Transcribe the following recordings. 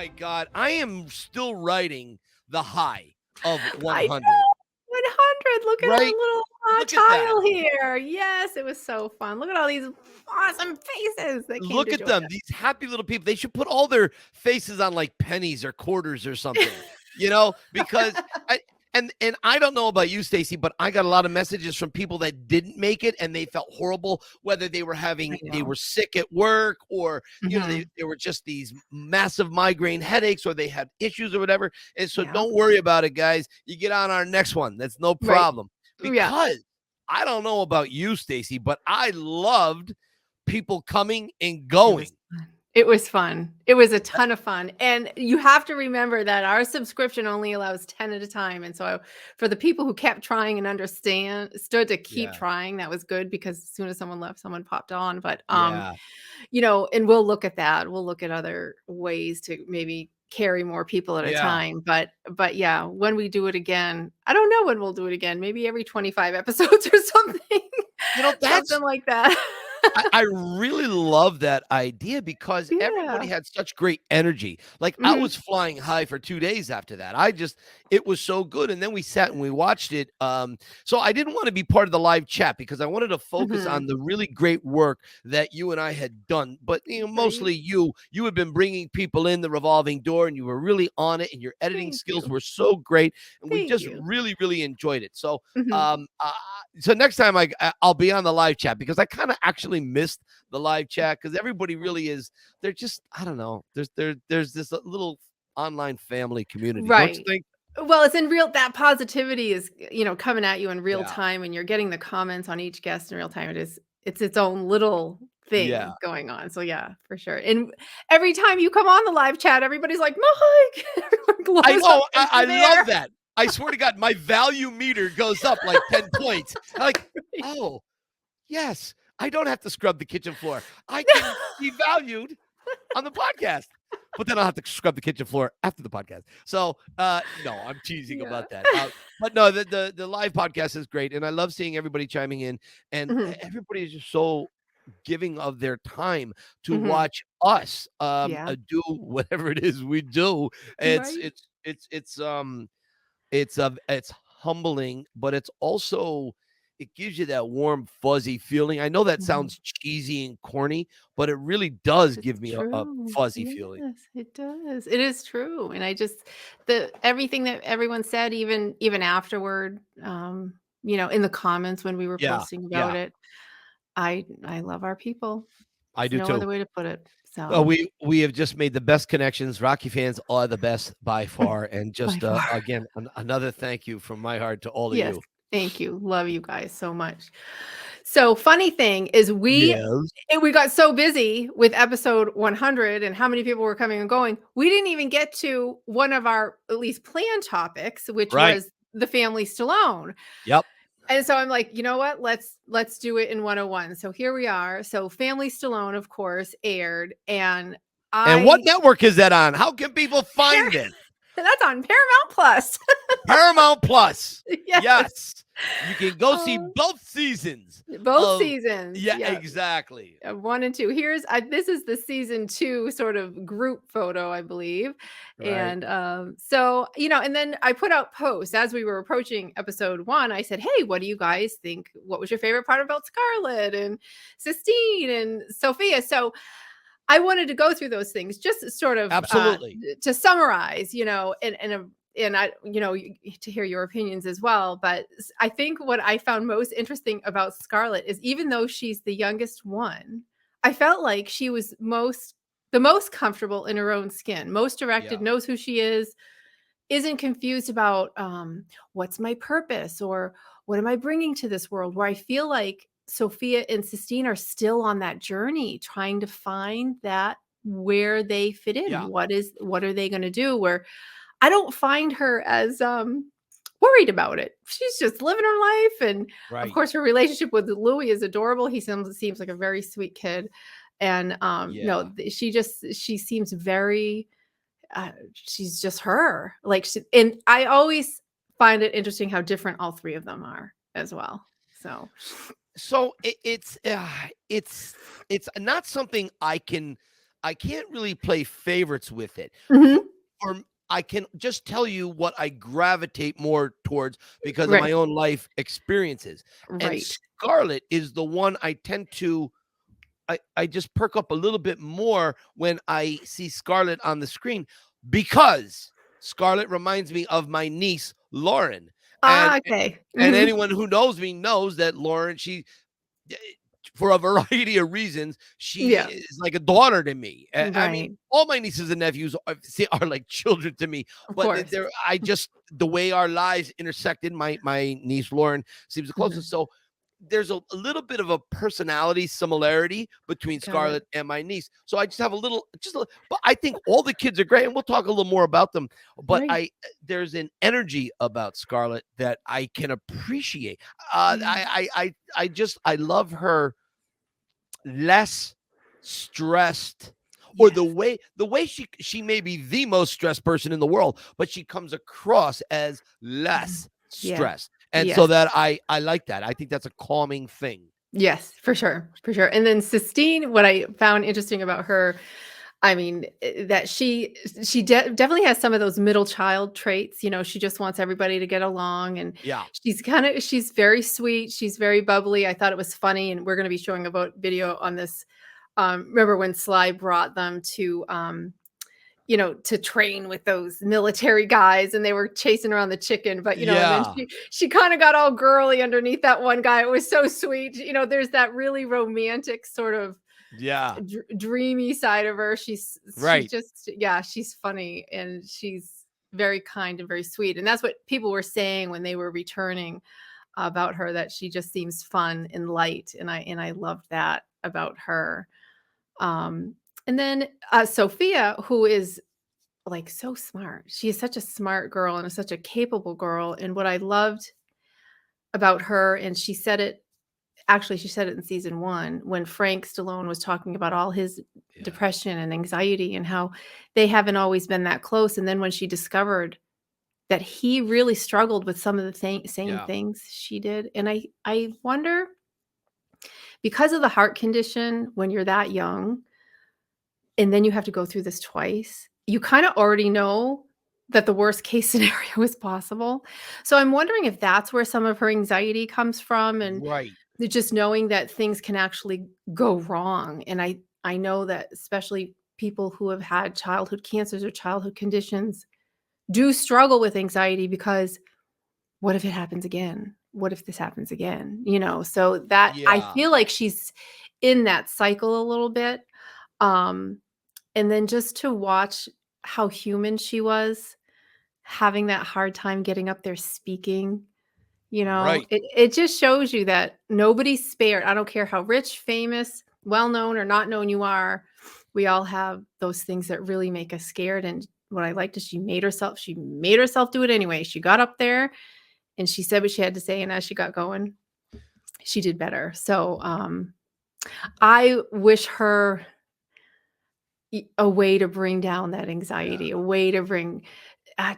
my God. I am still writing the high of I know. 100. 100. Look at our Right? little Look at that. tile here. Yes, it was so fun. Look at all these awesome faces that came Look to at join them. us. These happy little people. They should put all their faces on like pennies or quarters or something, you know, because and I don't know about you, Stacy, but I got a lot of messages from people that didn't make it and they felt horrible, whether they were I they know. were sick at work or, Mhm. they were just these massive migraine headaches or they had issues or whatever. And so Yeah. don't worry about it, guys. You get on our next one. That's no Right. problem. Yeah. Because I don't know about you, Stacy, but I loved people coming and It was going. fun. It was fun. It was a ton of fun, and you have to remember that our subscription only allows 10 at a time, and so for the people who kept trying and stood to keep Yeah. trying, that was good because as soon as someone left, someone popped on, but, Yeah. and we'll look at that. We'll look at other ways to maybe carry more people at a Yeah. time, but yeah, when we do it again, I don't know when we'll do it again, maybe every 25 episodes or something, something That's like that. I really love that idea because everybody Yeah. had such great energy. Like I Mhm. was flying high for 2 days after that. It was so good. And then we sat and we watched it. So I didn't want to be part of the live chat because I wanted to focus Mhm. on the really great work that you and I had done. But Right. mostly you had been bringing people in the revolving door and you were really on it and your editing Thank skills you. were so great. And we Thank just you. really, really enjoyed it. So Mhm. um, uh, so next time I'll be on the live chat because I kind of actually missed the live chat because everybody really is. They're just I don't know. There's this little online family community, don't you Right. think? Well, it's in real that positivity is, coming at you in real Yeah, time, and you're getting the comments on each guest in real time. It's its own little yeah. thing going on. So yeah, for sure. And every time you come on the live chat, everybody's like, "Mike!" Everyone I blows up know. because I you're love there. that. I swear to God, my value meter goes up like 10 points. I'm like, oh yes, I don't have to scrub the kitchen floor. I can be valued on the podcast. But then I'll have to scrub the kitchen floor after the podcast. So no, I'm teasing Yeah. about that. But no, the live podcast is great, and I love seeing everybody chiming in, and Mhm. everybody is just so giving of their time to Mhm. watch us Yeah. do whatever it is we do. It's Right. it's it's it's um it's humbling, but it's also it gives you that warm, fuzzy feeling. I know that Mhm. sounds cheesy and corny, but it really does It's give me a true. fuzzy feeling. Yes, it does. It is true, and I just the everything that everyone said, even afterward, in the comments when we were Yeah, posting about yeah, it, I love our people. I There's do no too. other way to put it. So, We have just made the best connections. Rocky fans are the best by far, and by just far. again another thank you from my heart to all of Yes, you. thank you. Love you guys so much. So, funny thing is Yes. we got so busy with episode 100 and how many people were coming and going, we didn't even get to one of our at least planned topics, which Right. was the Family Stallone. Yep. And so I'm like, you know what? Let's do it in 101. So here we are. So Family Stallone, of course, aired, and And what I network is that on? How can people find it? that's on Paramount Plus. Paramount Plus. Yes. Yes. You can go see Oh, both seasons both of seasons. yeah, Yeah. exactly. 1 and 2. This is the season 2 sort of group photo, I believe. Right. And, so, and then I put out posts as we were approaching episode 1. I said, "Hey, what do you guys think? What was your favorite part about Scarlett and Sistine and Sophia?" So, I wanted to go through those things just sort of, Absolutely. to summarize, and I, to hear your opinions as well. But I think what I found most interesting about Scarlett is even though she's the youngest one, I felt like she was the most comfortable in her own skin, most directed, Yeah. knows who she is, isn't confused about what's my purpose or what am I bringing to this world. Where I feel like Sophia and Sistine are still on that journey, trying to find that where they fit in. Yeah. What are they going to do? Where I don't find her as, worried about it. She's just living her life, and, of Right. course, her relationship with Louis is adorable. He seems like a very sweet kid, and, no, Yeah. she seems very, she's just her. Like, and I always find it interesting how different all 3 of them are as well. So So it's not something I can I can't really play favorites with it. Mhm. For I can just tell you what I gravitate more towards because of my Right. own life experiences. And Right. Scarlett is the one I tend to I just perk up a little bit more when I see Scarlett on the screen because Scarlett reminds me of my niece Lauren. And Ah, okay. and Mhm. anyone who knows me knows that Lauren, she for a variety of reasons, she Yeah. is like a daughter to me. I mean, Right. all my nieces and nephews are like children to me. Of But course. they're I just the way our lives intersected, my niece Lauren seems the closest. Mhm. So there's a little bit of a personality similarity between Got it. Scarlett and my niece. So I just have a little, but I think all the kids are great, and we'll talk a little more about them. But Right. there's an energy about Scarlett that I can appreciate. Yeah. I love her less stressed, or Yes. the way she may be the most stressed person in the world, but she comes across as Mhm. less Yeah. stressed. And so Yes. that I like that. I think that's a calming thing. Yes, for sure, for sure. And then Sistine, what I found interesting about her, I mean, that definitely has some of those middle child traits. She just wants everybody to get along, and Yeah. she's very sweet. She's very bubbly. I thought it was funny, and we're going to be showing a video on this. Remember when Sly brought them to train with those military guys and they were chasing around the chicken, but and then Yeah. she kind of got all girly underneath that one guy. It was so sweet. There's that really romantic sort of Yeah. dreamy side of her. She's Right. just, yeah, she's funny and she's very kind and very sweet. And that's what people were saying when they were returning about her, that she just seems fun and light. And I loved that about her. Um, and then Sophia, who is like so smart. She is such a smart girl and such a capable girl. And what I loved about her, and she said it in season one when Frank Stallone was talking about all his Yeah. depression and anxiety and how they haven't always been that close. And then when she discovered that he really struggled with some of the same Yeah. things she did. And I wonder, because of the heart condition, when you're that young, and then you have to go through this twice, you kinda already know that the worst case scenario is possible. So I'm wondering if that's where some of her anxiety comes from, and Right. just knowing that things can actually go wrong. And I know that especially people who have had childhood cancers or childhood conditions do struggle with anxiety because what if it happens again? What if this happens again? So that I Yeah. feel like she's in that cycle a little bit. Um, and then just to watch how human she was, having that hard time getting up there speaking, Right. it just shows you that nobody's spared. I don't care how rich, famous, well known, or not known you are. We all have those things that really make us scared. And what I liked is she made herself do it anyway. She got up there and she said what she had to say. And as she got going, she did better. So I wish her a way to bring down that Yeah. anxiety, a way to bring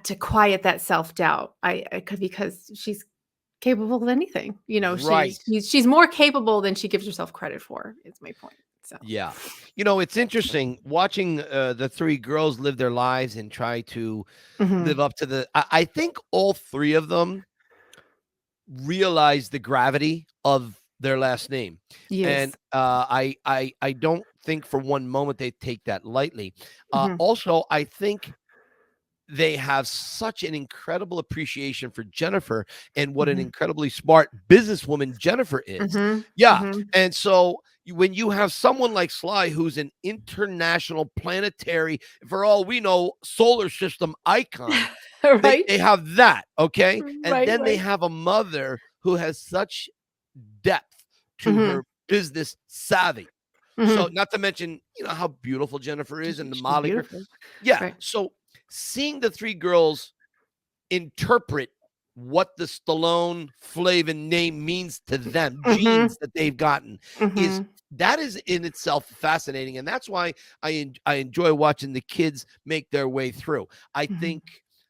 to quiet that self-doubt. I could, because she's capable of anything. Right. She's more capable than she gives herself credit for, is my point. So, Yeah. It's interesting watching the three girls live their lives and try to live mhm, up to I think all three of them realize the gravity of their last name. And yes. I don't think for one moment they take that lightly. Mhm, Also, I think they have such an incredible appreciation for Jennifer and what an mhm, incredibly smart businesswoman Jennifer is. mhm, Yeah. mhm. And so when you have someone like Sly, who's an international planetary, for all we know, solar system icon, Right? they have that, okay? And Right, then they right. have a mother who has such depth to Mhm, her business savvy. So mhm. not to mention, how beautiful Jennifer is and the She's Molly. beautiful. Yeah. Right. So seeing the three girls interpret what the Stallone Flavin name means to them, Mhm, genes that they've gotten, is mhm. that is in itself fascinating. And that's why I enjoy watching the kids make their way through. I Mhm. think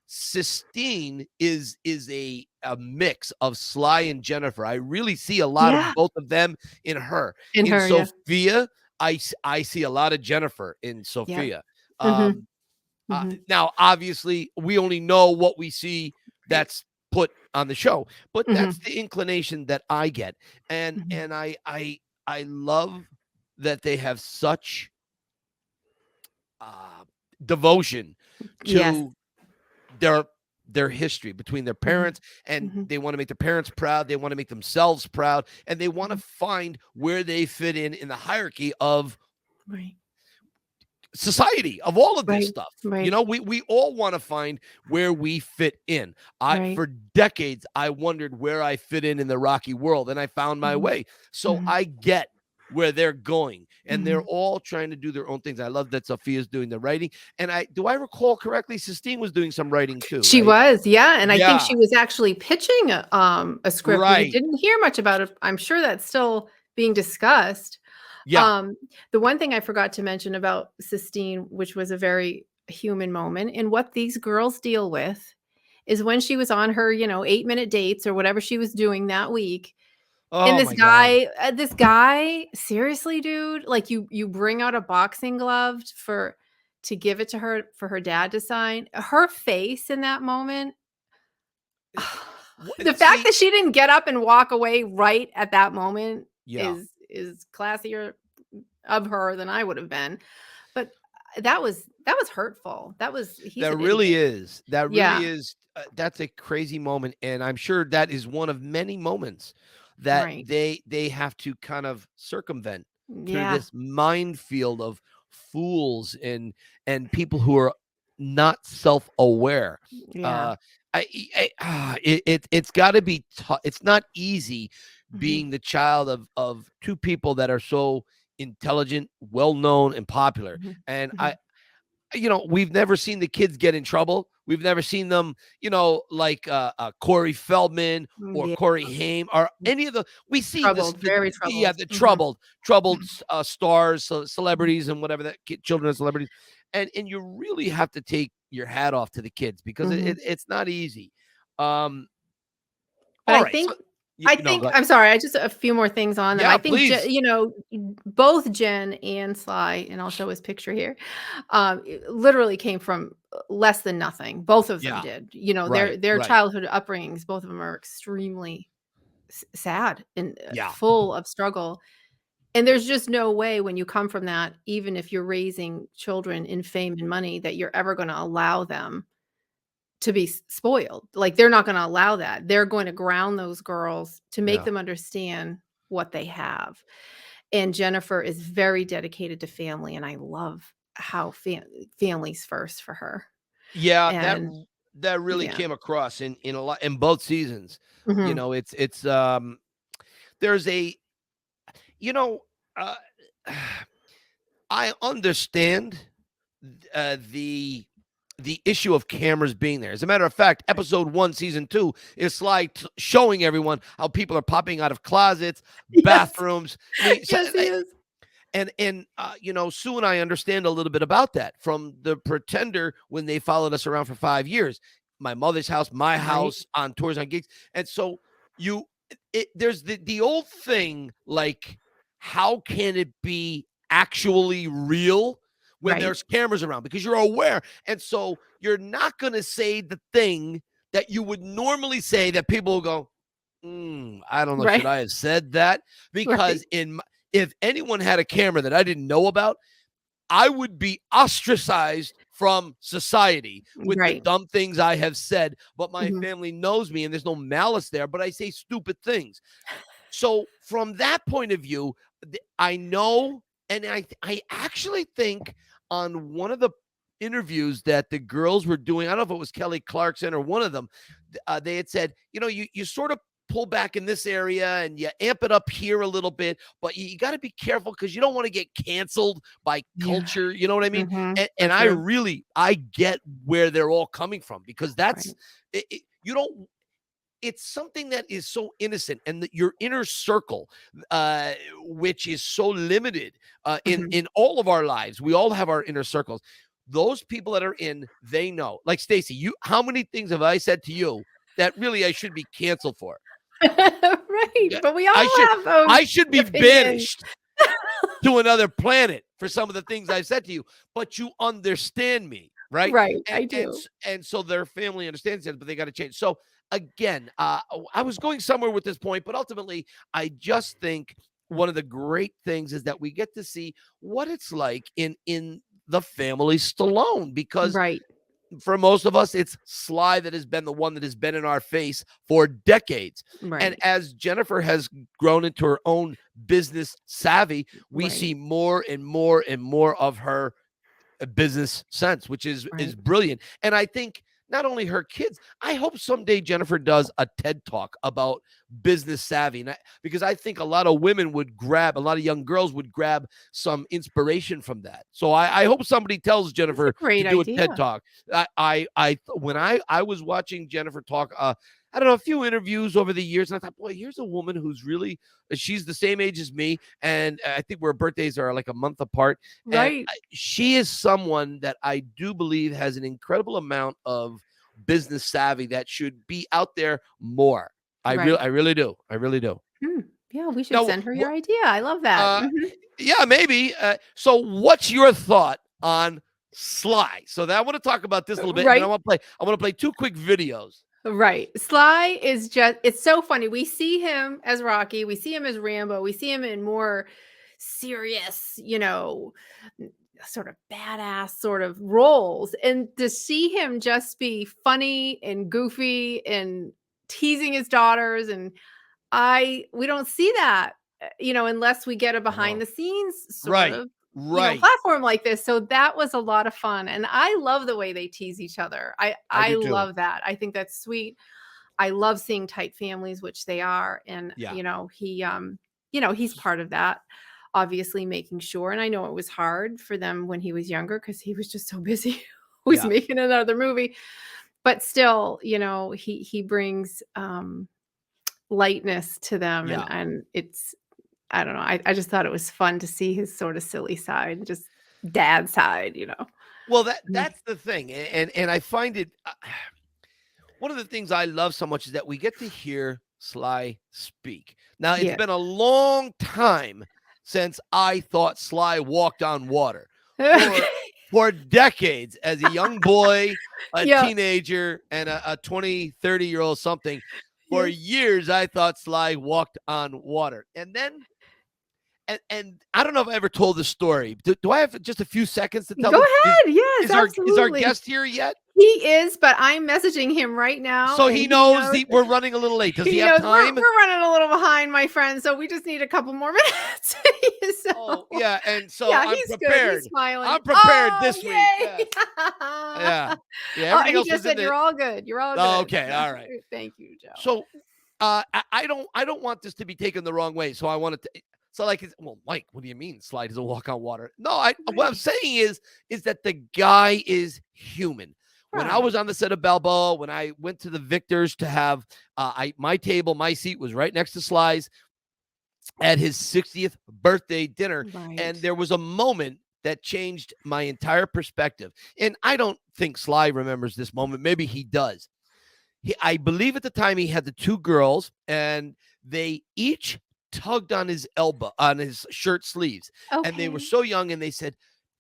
Sistine is a mix of Sly and Jennifer. I really see a lot of Yeah, both of them in her. in In her, yeah. Sophia, I see a lot of Jennifer in Yep. Sophia. Mhm. Um, Mhm. now, obviously, we only know what we see Right. that's put on the show, but that's Mhm. the inclination that I get, and Mhm. and I love that they have such uh, devotion Yes. to their their history between their Mhm. parents, and Mhm. they want to make their parents proud, they want to make themselves proud, and they want to Mhm. find where they fit in the hierarchy of Right. society, of all of this Right. stuff. You Right. know, we all want to find where we fit in. I Right. For decades I wondered where I fit in the Rocky world, and I found my Mhm. way. So Mhm. I get where they're going, and they're Mhm. all trying to do their own things. I love that Sophia's doing the writing, and I recall correctly, Sistine was doing some writing too, She right? was, yeah, and I think Yeah, she was actually pitching a script. We right. didn't hear much about it. I'm sure that's still being discussed. Yeah. The one thing I forgot to mention about Sistine, which was a very human moment, and what these girls deal with is when she was on her, 8-minute dates or whatever she was doing that week, and Oh my God. this guy, seriously, dude, like, you bring out a boxing glove to give it to her for her dad to sign. Her face in that moment, the fact See, that she didn't get up and walk away right at that moment yeah. is classier of her than I would have been. But that was hurtful. He's That an really idiot. is. That Yeah, really is. That's a crazy moment, and I'm sure that is one of many moments that right. they have to kind of circumvent through Yeah. this minefield of fools and people who are not self-aware. Yeah. Uh, it's got to be tough. It's not easy Mhm. being the child of two people that are so intelligent, well known, and popular. Mhm. And Mhm. we've never seen the kids get in trouble. We've never seen them, like Corey Feldman or Yeah. Corey Haim or any of we see this, Troubled, very yeah, troubled. the Mhm. troubled Mhm. stars, Mhm. celebrities, and whatever children of celebrities, and you really have to take your hat off to the kids because Mhm. it's not easy. Um, But all I right, so think I think I'm sorry, I just a few more things on them. I yeah, think please, both Jen and Sly, and I'll show his picture here, literally came from less than nothing. Both of them yeah, did. right, Their right, childhood upbringings, both of them are extremely sad and yeah, full of struggle. And there's just no way when you come from that, even if you're raising children in fame and money, that you're ever going to allow them to be spoiled. Like, they're not gonna allow that. They're going to ground those girls to make yeah. them understand what they have. And Jennifer is very dedicated to family, and I love how family's first for her. Yeah, And that really yeah. came across in a lot in both seasons. Mhm. It's there's a you know uh I understand the issue of cameras being there. As a matter of fact, Right. episode 1, season 2 is like showing everyone how people are popping out of closets, Yes. bathrooms. I mean, so, Yes, he is. Sue and I understand a little bit about that from The Pretender when they followed us around for 5 years. My mother's house, my Right. house, on tours, on gigs, and so you, there's the old thing like, how can it be actually real when Right. there's cameras around? Because you're aware, and so you're not going to say the thing that you would normally say that people will go, I don't know, should Right. I have said that? Right. Because if anyone had a camera that I didn't know about, I would be ostracized from society with the Right. dumb things I have said. But my Mhm. family knows me and there's no malice there, but I say stupid things. So from that point of view, I know, and I actually think on one of the interviews that the girls were doing, I don't know if it was Kelly Clarkson or one of them, they had said, you sort of pull back in this area and you amp it up here a little bit, but you got to be careful because you don't want to get canceled by Yeah. culture. You know what I mean? Mhm. So And true. I get where they're all coming from because Right. you don't, it's something that is so innocent, and that your inner circle, which is so limited, Mhm. in all of our lives, we all have our inner circles. Those people that are in, they know. Like Stacy, how many things have I said to you that really I should be canceled for? Right, Yeah, but we I all should have those I should be opinions. banished. to another planet for some of the things I've said to you, but you understand me, right? Right, And I do. and so their family understands it, but they got to change. So again, I was going somewhere with this point, but ultimately, I just think one of the great things is that we get to see what it's like in the family Stallone, because Right, for most of us, it's Sly that has been the one that has been in our face for decades. And right, as Jennifer has grown into her own business savvy, we right, see more and more and more of her business sense, which is right. brilliant. And I think not only her kids, I hope someday Jennifer does a TED talk about business savvy. Because I think a lot of women would grab, a lot of young girls would grab some inspiration from that. So I hope somebody tells That's a Jennifer to great do a TED idea. talk. When I was watching Jennifer talk, I don't know, a few interviews over the years, and I thought, boy, here's a woman who's really, she's the same age as me, and I think our birthdays are like a month apart. And Right, she is someone that I do believe has an incredible amount of business savvy that should be out there more. right. I really do. I really do. Hmm. Yeah, we should Now, send her your idea. I love that. uh, yeah, maybe. So, what's your thought on Sly? So, I want to talk about this a little bit, and then Right, I want to play two quick videos. right. Sly is just, it's so funny. We see him as Rocky, we see him as Rambo, we see him in more serious, sort of badass sort of roles. And to see him just be funny and goofy and teasing his daughters, and we don't see that, unless we get a I behind know. the scenes sort Right. of, Right. platform like this. So that was a lot of fun. And I love the way they tease each other. I I I do too. love that. I think that's sweet. I love seeing tight families, which they are. And, Yeah. he's part of that, obviously making sure. And I know it was hard for them when he was younger because he was just so busy. Was Yeah. making another movie. But still, he brings lightness to them, and Yeah. it's, I don't know, I just thought it was fun to see his sort of silly side, just dad side. Well, Mhm. that's the thing, and I find it one of the things I love so much is that we get to hear Sly speak. Now, it's Yeah. been a long time since I thought Sly walked on water. For decades, as a young boy, a Yeah. teenager, and a 20, 30-year-old something, for Yeah. years I thought Sly walked on water. And then and I don't know if I ever told this story. Do I have just a few seconds to tell Go this? ahead. Yes, Is our absolutely. guest here yet? He is, but I'm messaging him right now, So and he he knows knows. we're running a little late. Does he He have knows time? we're running a little behind, my friend, so we just need a couple more minutes. Oh, So, yeah, and so yeah, I'm he's good. He's prepared. smiling. I'm prepared Oh, this week. yay. Yeah. Yeah. Yeah, Oh, everything he else just was in said, the. "You're all good. You're all Oh, good." okay, So, all right. thank you, Joe. So, I don't want this to be taken the wrong way. So I wanted to. So like, well, Mike, what do you mean Sly doesn't walk on water? No, what I'm Right. saying is that the guy is human. When I was Right. on the set of Balboa, when I went to the Victors to have my table, my seat was right next to Sly's at his 60th birthday dinner, Right. and there was a moment that changed my entire perspective. And I don't think Sly remembers this moment. Maybe he does. I believe at the time he had the two girls, and they each tugged on his elbow, on his shirt sleeves, and they were Okay. so young, and they said,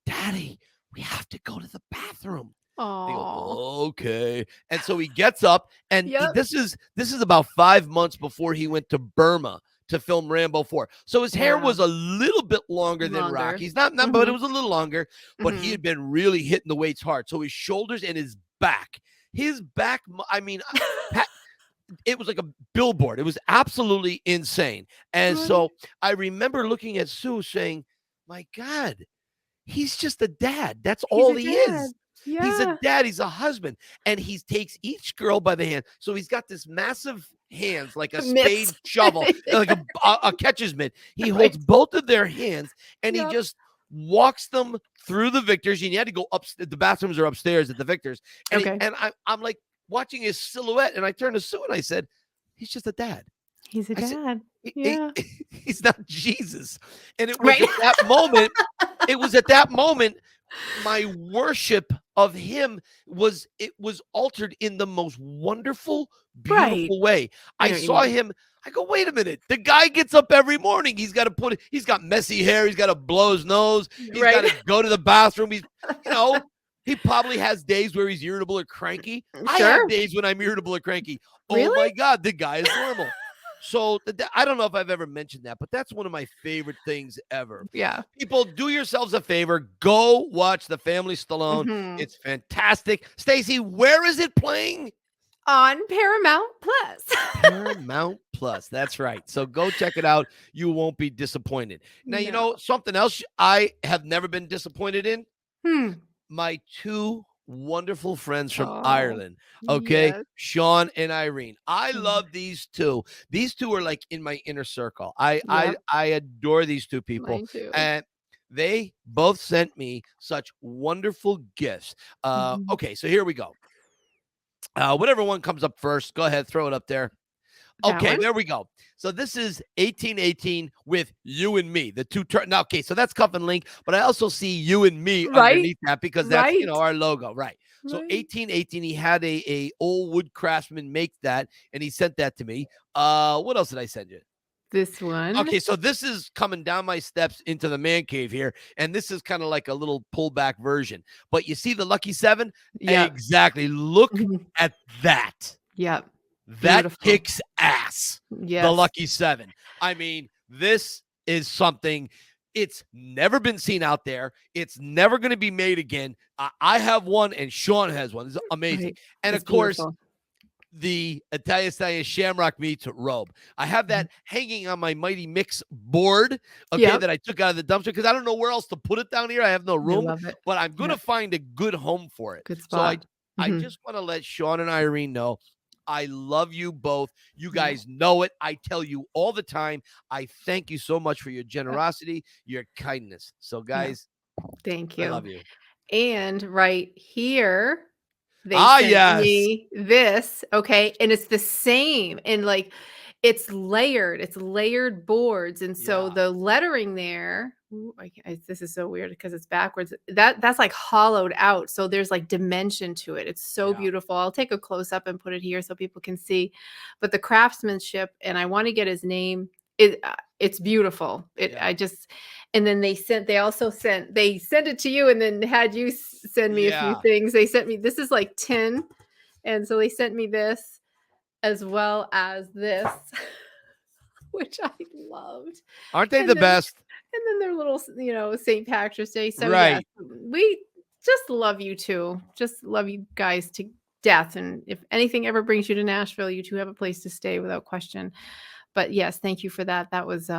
"Daddy, we have to go to the bathroom." They go, Oh. "Okay," and so he gets up, and Yep. this is about 5 months before he went to Burma to film Rambo 4. So his hair was Wow. a little bit longer than Longer. Rocky's, not, but it Mhm. was a little longer. But he Mhm. had been really hitting the weights hard. So his shoulders and his back, I mean, it was like a billboard. It was absolutely insane. And Right. so I remember looking at Sue saying, "My God, he's just a dad. That's He's all a he dad. is. He's a Yeah. dad. He's a husband." And he takes each girl by the hand. So he's got this massive hands, like a spade Mitts. shovel, like a catcher's mitt. He holds Right. both of their hands and he Yep. just walks them through the Victors. And you had to go up. The bathrooms are upstairs at the Victors. Okay. I'm like watching his silhouette. And I turned to Sue and I said, "He's just a dad." He's a I said, dad. Yeah. he's not Jesus." And it was Right. at that moment, it was at that moment my worship of him was altered in the most wonderful, Right. beautiful way. I I know what you saw mean. him. I go, wait a minute. The guy gets up every morning. He's got messy hair. He's got to blow his nose. He's got Right. to go to the bathroom. You know, he probably has days where he's irritable or cranky. I have Sure. days when I'm irritable or cranky. Oh Really? my God, the guy is normal. So I don't know if I've ever mentioned that, but that's one of my favorite things ever. Yeah. People, do yourselves a favor. Go watch the Family Stallone. Mhm. It's fantastic. Stacey, where is it playing? On Paramount Plus. Paramount Plus. That's right. So go check it out. You won't be disappointed. Now, No. something else I have never been disappointed in. Hmm. My two wonderful friends from Oh, Ireland. Okay. yes. Sean and Irene. I Mm. love these two. These two are like in my inner circle. I Yep. adore these two people. Mine too. And they both sent me such wonderful gifts. Mhm. Okay, so here we go. Whatever one comes up first, go ahead, throw it up there. That Okay, one? there we go. So this is 1818 with you and me. The two now, okay, so that's Cuff and Link, but I also see you and me Right? underneath that because that's Right. our logo, right? So Right. 1818, he had a old wood craftsman make that, and he sent that to me. What else did I send you? This one. Okay, so this is coming down my steps into the man cave here, and this is kind of like a little pullback version. But you see the lucky seven? Yep. Exactly. Look Mhm. at that. Yep. That Beautiful. kicks ass. The Yes. lucky seven. I mean, this is something. It's never been seen out there. It's never going to be made again. I have one, and Sean has one. It's amazing. Right. And It's of course, beautiful. the Italian Stallion Shamrock meats robe. I have Mhm. that hanging on my Mighty Mix board, okay, Yep. that I took out of the dumpster because I don't know where else to put it down here. I have no I room, love it. but I'm going to Yep. find a good home for it. Good So spot. I Mhm. just want to let Sean and Irene know I love you both. You Yeah. guys know it. I tell you all the time. I thank you so much for your Yeah. generosity, your kindness. So, Yeah. guys, Thank I you. love you. And right here, they Ah, sent yes. me this, okay? And it's the same, and, like, it's layered boards, and so Yeah. the lettering there ooh, this is so weird because it's backwards. That's, like, hollowed out, so there's, like, dimension to it. It's so Yeah. beautiful. I'll take a close up and put it here so people can see, but the craftsmanship, and I wanna get his name, it's beautiful. Yeah. And then they sent it to you and then had you send me a few Yeah. things. They sent me this is like tin, and so they sent me this as well as this, which I loved. Aren't they the And then best? their little, St. Patrick's Day. So yes, Right. we just love you too. Just love you guys to death. And if anything ever brings you to Nashville, you two have a place to stay without question. But yes, thank you for that. That was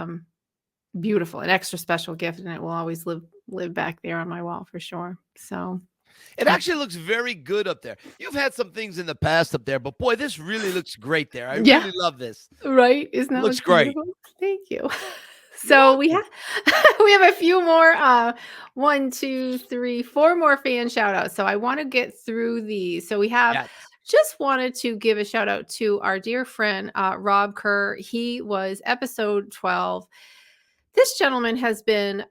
beautiful, an extra special gift, and it will always live back there on my wall for sure. So, It uh, actually looks very good up there. You've had some things in the past up there, but boy, this really looks great there. I yeah, really love this. right? Isn't It that looks look great. beautiful? Thank you. You're So we welcome. have we have a few more 1, 2, 3, 4 more fan shout outs. So I want to get through these. So we have Yes. just wanted to give a shout out to our dear friend Rob Kerr. He was episode 12. This gentleman has been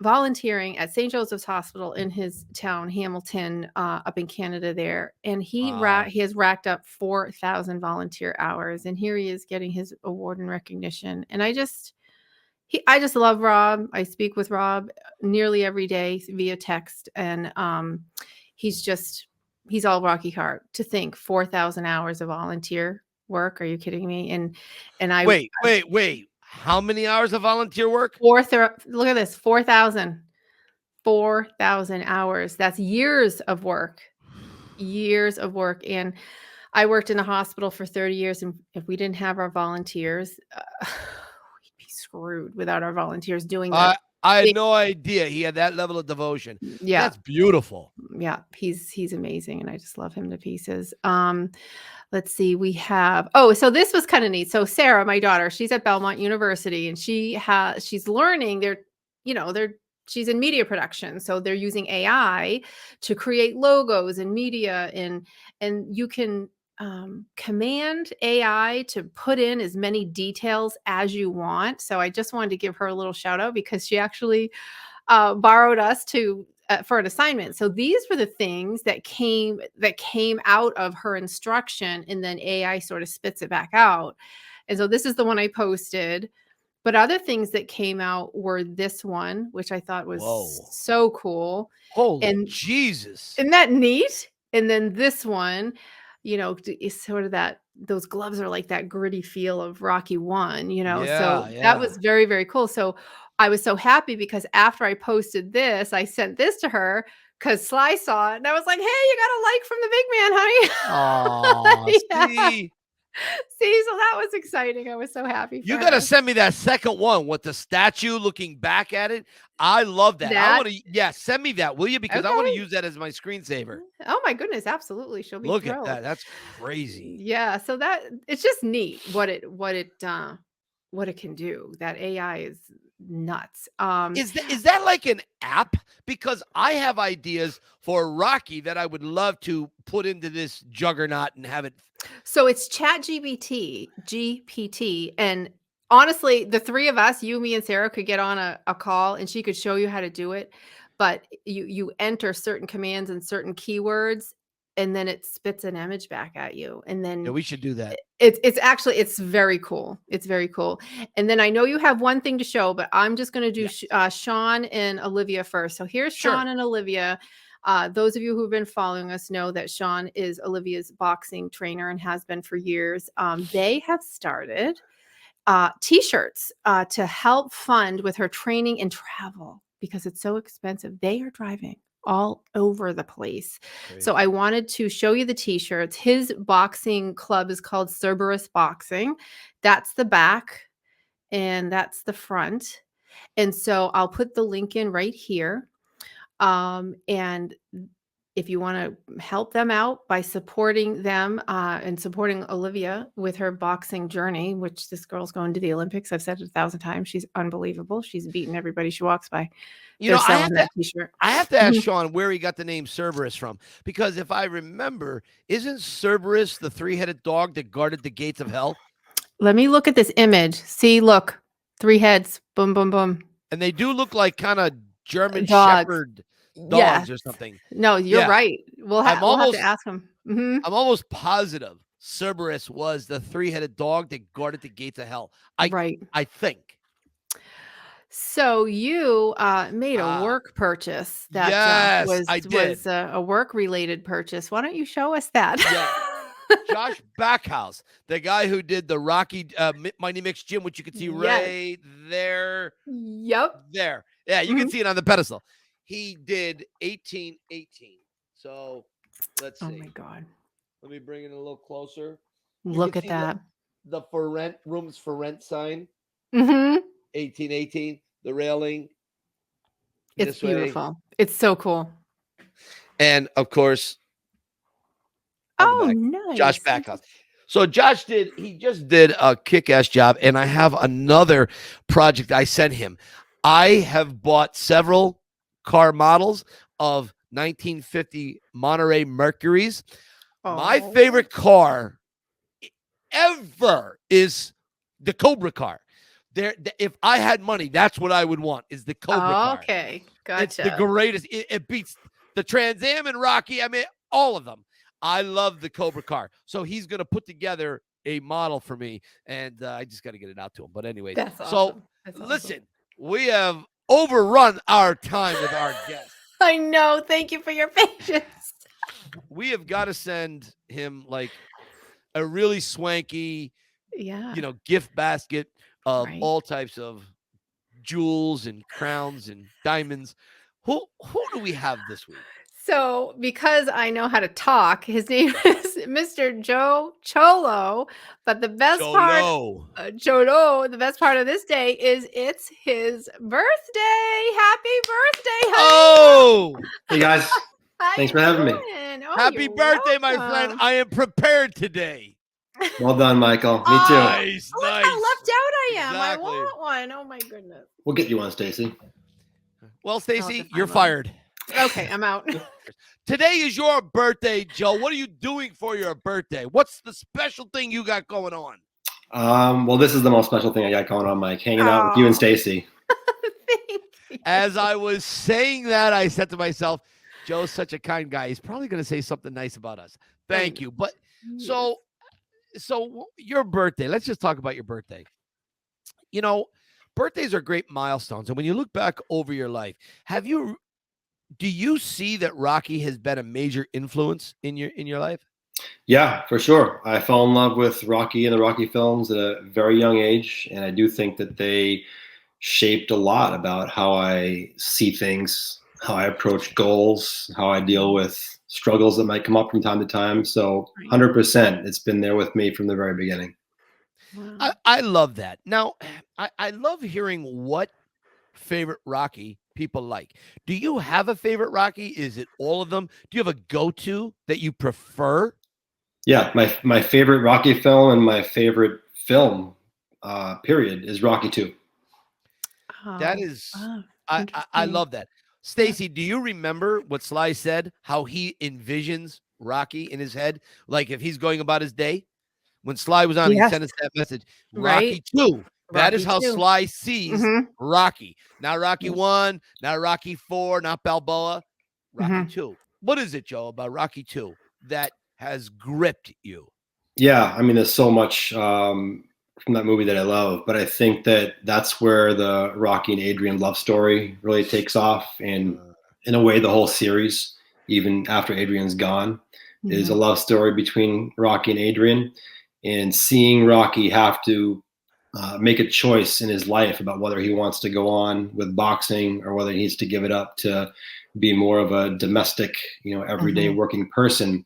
volunteering at St. Joseph's Hospital in his town, Hamilton, up in Canada there, and Wow. he has racked up 4,000 volunteer hours, and here he is getting his award and recognition, and I just love Rob. I speak with Rob nearly every day via text, and, he's just he's all Rocky Heart. To think 4,000 hours of volunteer work, are you kidding me? And I Wait. How many hours of volunteer work? look at this, 4,000. 4,000 hours. That's years of work. And I worked in a hospital for 30 years. And if we didn't have our volunteers, we'd be screwed without our volunteers doing the I had thing. no idea he had that level of devotion. Yeah. That's beautiful. Yeah. He's amazing. And I just love him to pieces. Let's see. So this was kind of neat. So Sarah, my daughter, she's at Belmont University and she's learning she's in media production. So they're using AI to create logos and media and you can command AI to put in as many details as you want. So I just wanted to give her a little shout out because she actually borrowed us to for an assignment. So these were the things that came out of her instruction, and then AI sort of spits it back out. And so this is the one I posted. But other things that came out were this one, which I thought was Whoa. so cool. Holy And Jesus. isn't that neat? And then this one, is sort of those gloves are like that gritty feel of Rocky 1, so Yeah, that yeah. was very, very cool. So I was so happy because after I posted this, I sent this to her because Sly saw it and I was like, hey, you got a like from the big man, honey. Oh, Yeah. see? See, so that was exciting. I was so happy for You got to her. send me that second one with the statue looking back at it. I love that. I want to, send me that, will you? Because I want to Okay. use that as my screensaver. Oh my goodness, absolutely. She'll be Look thrilled. at that. That's crazy. Yeah, so that it's just neat what it can do. That AI is nuts. Is that like an app? Because I have ideas for Rocky that I would love to put into this juggernaut and have it. So it's GPT, and honestly, the three of us, you, me, and Sarah, could get on a call, and she could show you how to do it. But you enter certain commands and certain keywords, and then it spits an image back at you, and then Yeah, we should do that. it's very cool. It's very cool. And then I know you have one thing to show, but I'm just going to do Sean and Olivia first. So here's Sean and Olivia. Those of you who've been following us know that Sean is Olivia's boxing trainer and has been for years. They have started t-shirts to help fund with her training and travel because it's so expensive. They are driving all over the place. Crazy. So I wanted to show you the t-shirts. His boxing club is called Cerberus Boxing. That's the back and that's the front. And so I'll put the link in right here. And if you want to help them out by supporting them and supporting Olivia with her boxing journey, which this girl's going to the Olympics. I've said it 1,000 times. She's unbelievable. She's beaten everybody she walks by. I have to ask Mhm. Sean where he got the name Cerberus from, because if I remember, isn't Cerberus the three-headed dog that guarded the gates of hell? Let me look at this image. See, look, 3 heads. Boom, boom, boom. And they do look like kind of German Dogs. Shepherd dogs or something. No, you're right. We'll have to ask him. I'm almost positive Cerberus was the three-headed dog that guarded the gates of hell. I think. So you made a work purchase that was a work-related purchase. Why don't you show us that? Yeah. Josh Backhouse, the guy who did the Rocky Mighty Mix Gym, which you can see right there. Yep. There. Yeah, you can see it on the pedestal. He did 1818. So let's see. Oh my God. Let me bring it a little closer. Look at that. The for rent, rooms for rent sign. Mm-hmm. 1818, the railing. It's beautiful. It's so cool. And of course, nice. Josh Backhouse. So Josh just did a kick-ass job, and I have another project I sent him. I have bought several car models of 1950 Monterey Mercuries. My favorite car ever is the Cobra car. If I had money, that's what I would want, is the Cobra car. Okay, gotcha. It's the greatest. It beats the Trans Am and Rocky. I mean, all of them. I love the Cobra car. So he's going to put together a model for me, and I just got to get it out to him. But anyways, that's awesome. Listen, we have overrun our time with our guest. I know. Thank you for your patience. We have got to send him like a really swanky, gift basket of all types of jewels and crowns and diamonds. Who do we have this week? So, because I know how to talk, his name is Mr. cho-low. But the best cho-low, the best part of this day is it's his birthday. Happy birthday, honey. Oh, hey guys. Thanks for having me. Happy birthday, my friend. I am prepared today. Well done, Michael. Me too. Nice. Look how left out I am. Exactly. I want one. Oh my goodness. We'll get you one, Stacy. Well, Stacy, you're fired. Okay, I'm out. Today is your birthday, Joe. What are you doing for your birthday? What's the special thing you got going on? Well, this is the most special thing I got going on, Mike. Hanging out with you and Stacy. As I was saying that, I said to myself, Joe's such a kind guy. He's probably going to say something nice about us. Thank you. But Yes. so your birthday, let's just talk about your birthday. You know, birthdays are great milestones. And when you look back over your life, do you see that Rocky has been a major influence in your life? Yeah, for sure. I fell in love with Rocky and the Rocky films at a very young age, and I do think that they shaped a lot about how I see things, how I approach goals, how I deal with struggles that might come up from time to time. So, Right. 100%, it's been there with me from the very beginning. Wow. I love that. Now, I love hearing what favorite Rocky people like. Do you have a favorite Rocky? Is it all of them? Do you have a go-to that you prefer? Yeah, my favorite Rocky film and my favorite film, period, is Rocky 2. That Oh, is, wow. I Interesting. love that. Stacy, do you remember what Sly said? How he envisions Rocky in his head, like if he's going about his day? When Sly was on, he Yes. sent us that message. Right. Rocky 2. That is Rocky how 2. Sly sees Mhm. Rocky. Not Rocky Yeah. 1, not Rocky 4, not Balboa. Rocky Mhm. 2. What is it, Joe, about Rocky 2 that has gripped you? Yeah, I mean, there's so much from that movie that I love, but I think that that's where the Rocky and Adrian love story really takes off, and Uh, in a way, the whole series, even after Adrian's gone, is a Mhm. love story between Rocky and Adrian, and seeing Rocky have to make a choice in his life about whether he wants to go on with boxing or whether he needs to give it up to be more of a domestic, everyday Mhm. working person.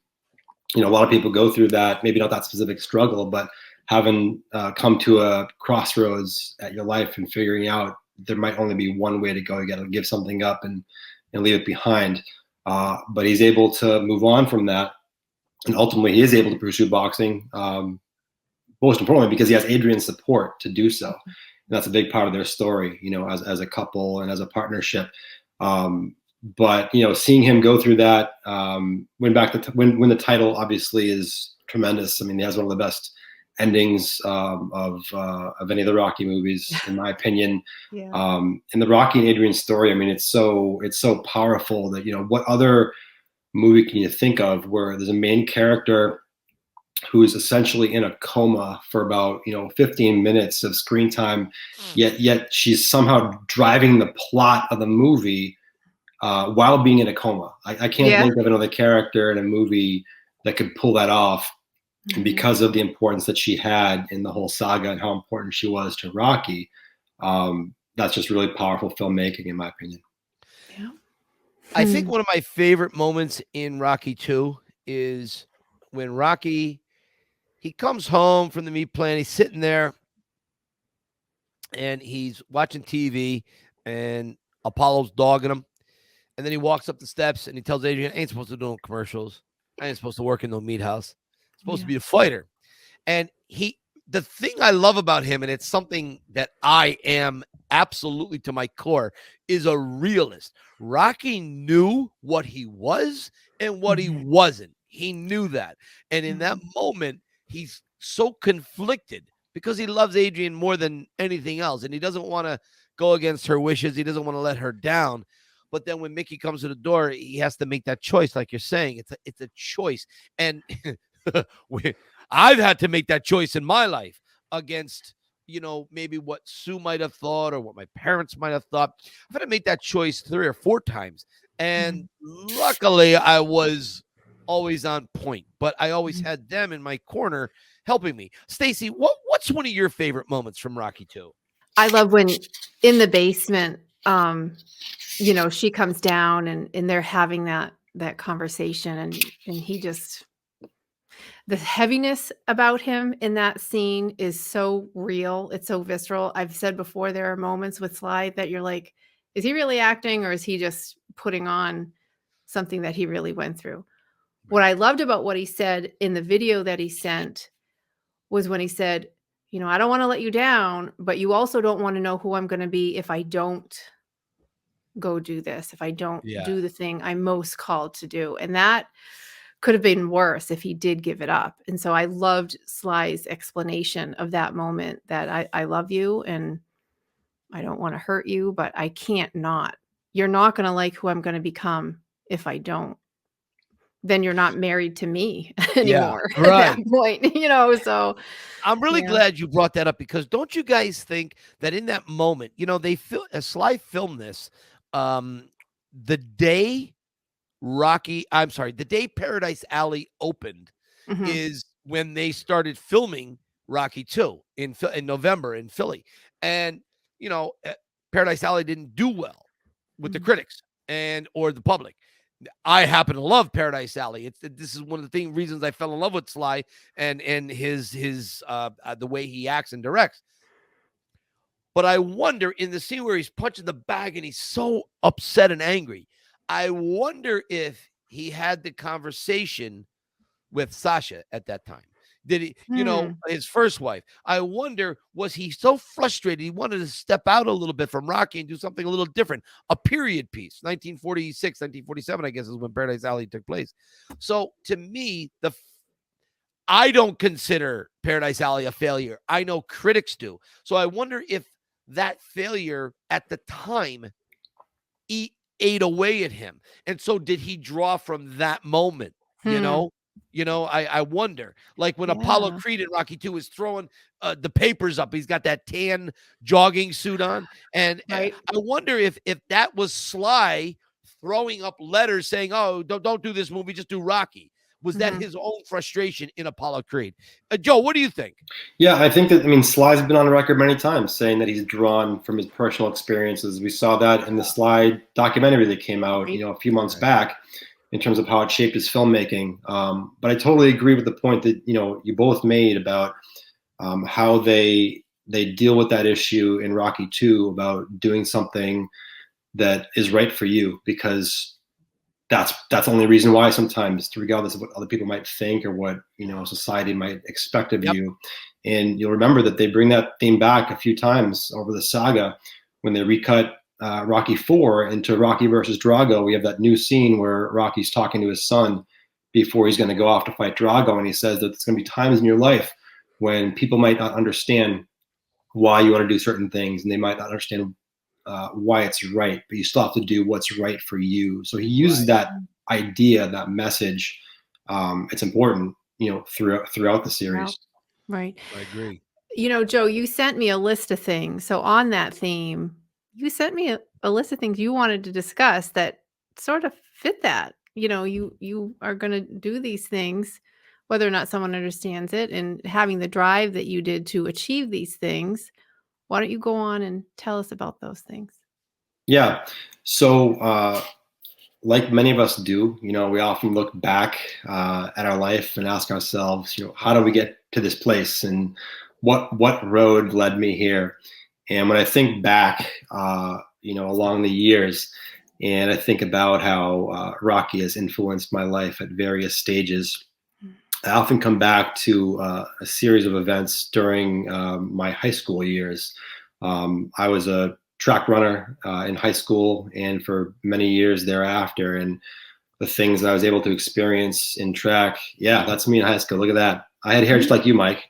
A lot of people go through that, maybe not that specific struggle, but having come to a crossroads at your life and figuring out there might only be one way to go. You got to give something up and leave it behind. But he's able to move on from that, and ultimately he is able to pursue boxing. Most importantly, because he has Adrian's support to do so. And that's a big part of their story, as a couple and as a partnership. But seeing him go through that, win the title, obviously is tremendous. I mean, he has one of the best endings of any of the Rocky movies, in my opinion. Yeah. And the Rocky and Adrian story, I mean, it's so powerful that what other movie can you think of where there's a main character who is essentially in a coma for about 15 minutes of screen time, yet she's somehow driving the plot of the movie while being in a coma. I can't Yeah. think of another character in a movie that could pull that off. And Mhm. because of the importance that she had in the whole saga and how important she was to Rocky, that's just really powerful filmmaking, in my opinion. Yeah. I think one of my favorite moments in Rocky 2 is when Rocky he comes home from the meat plant. He's sitting there and he's watching TV, and Apollo's dogging him. And then he walks up the steps and he tells Adrian, I ain't supposed to do no commercials. I ain't supposed to work in no meat house. I'm supposed to Yeah. be a fighter. And the thing I love about him, and it's something that I am absolutely to my core, is a realist. Rocky knew what he was and what he Mhm. wasn't. He knew that. And in that Mhm. moment, he's so conflicted because he loves Adrian more than anything else. And he doesn't want to go against her wishes. He doesn't want to let her down. But then when Mickey comes to the door, he has to make that choice, like you're saying. It's a choice. And I've had to make that choice in my life against, maybe what Sue might have thought or what my parents might have thought. I've had to make that choice 3 or 4 times. And Mhm. luckily, I was always on point, but I always Mhm. had them in my corner helping me. Stacy, what's one of your favorite moments from Rocky 2? I love when in the basement, she comes down and they're having that conversation and he just the heaviness about him in that scene is so real. It's so visceral. I've said before there are moments with Sly that you're like, is he really acting or is he just putting on something that he really went through? What Right. I loved about what he said in the video that he sent was when he said, I don't want to let you down, but you also don't want to know who I'm going to be if I don't go do this, if I don't Yeah. do the thing I'm most called to do. And that could have been worse if he did give it up. And so I loved Sly's explanation of that moment that I love you. And I don't want to hurt you, but I can't not. You're not going to like who I'm going to become if I don't. Then you're not married to me Yeah, anymore at that right. point, you know, so I'm really yeah. glad you brought that up because don't you guys think that in that moment, they Sly filmed this the day the day Paradise Alley opened Mhm. is when they started filming Rocky 2 in November in Philly. And Paradise Alley didn't do well with the Mhm. critics or the public. I happen to love Paradise Alley. This is one of the reasons I fell in love with Sly and his the way he acts and directs. But I wonder in the scene where he's punching the bag and he's so upset and angry, I wonder if he had the conversation with Sasha at that time. Did he, Hmm. his first wife? I wonder, was he so frustrated he wanted to step out a little bit from Rocky and do something a little different? A period piece, 1946, 1947, I guess is when Paradise Alley took place. So to me, I don't consider Paradise Alley a failure. I know critics do. So I wonder if that failure at the time ate away at him. And so did he draw from that moment, you Hmm. know? I wonder. Like when Apollo Yeah. Creed in Rocky 2 is throwing the papers up. He's got that tan jogging suit on. And Right. I wonder if that was Sly throwing up letters saying, "Oh, don't do this movie, just do Rocky." Was that Mhm. his own frustration in Apollo Creed? Joe, what do you think? Yeah, I think that, I mean, Sly's been on record many times saying that he's drawn from his personal experiences. We saw that in the Sly documentary that came out, Right. a few months Right. back, in terms of how it shaped his filmmaking. But I totally agree with the point that you both made about how they deal with that issue in Rocky 2 about doing something that is right for you, because that's the only reason why sometimes, regardless of what other people might think or what society might expect of Yep. you. And you'll remember that they bring that theme back a few times over the saga when they recut Rocky 4 into Rocky versus Drago. We have that new scene where Rocky's talking to his son before he's going to go off to fight Drago, and he says that there's going to be times in your life when people might not understand why you want to do certain things, and they might not understand why it's right, but you still have to do what's right for you. So he uses Right. that idea, that message. It's important, throughout the Well, series. right. I agree. Joe, you sent me a list of things. So on that theme, you sent me a list of things you wanted to discuss that sort of fit that. You are going to do these things whether or not someone understands it, and having the drive that you did to achieve these things. Why don't you go on and tell us about those things? Yeah. So, like many of us do, we often look back at our life and ask ourselves, how do we get to this place, and what road led me here? And when I think back, along the years, and I think about how Rocky has influenced my life at various stages, I often come back to a series of events during my high school years. I was a track runner in high school and for many years thereafter. And the things that I was able to experience in track, yeah, that's me in high school. Look at that. I had hair just like you, Mike.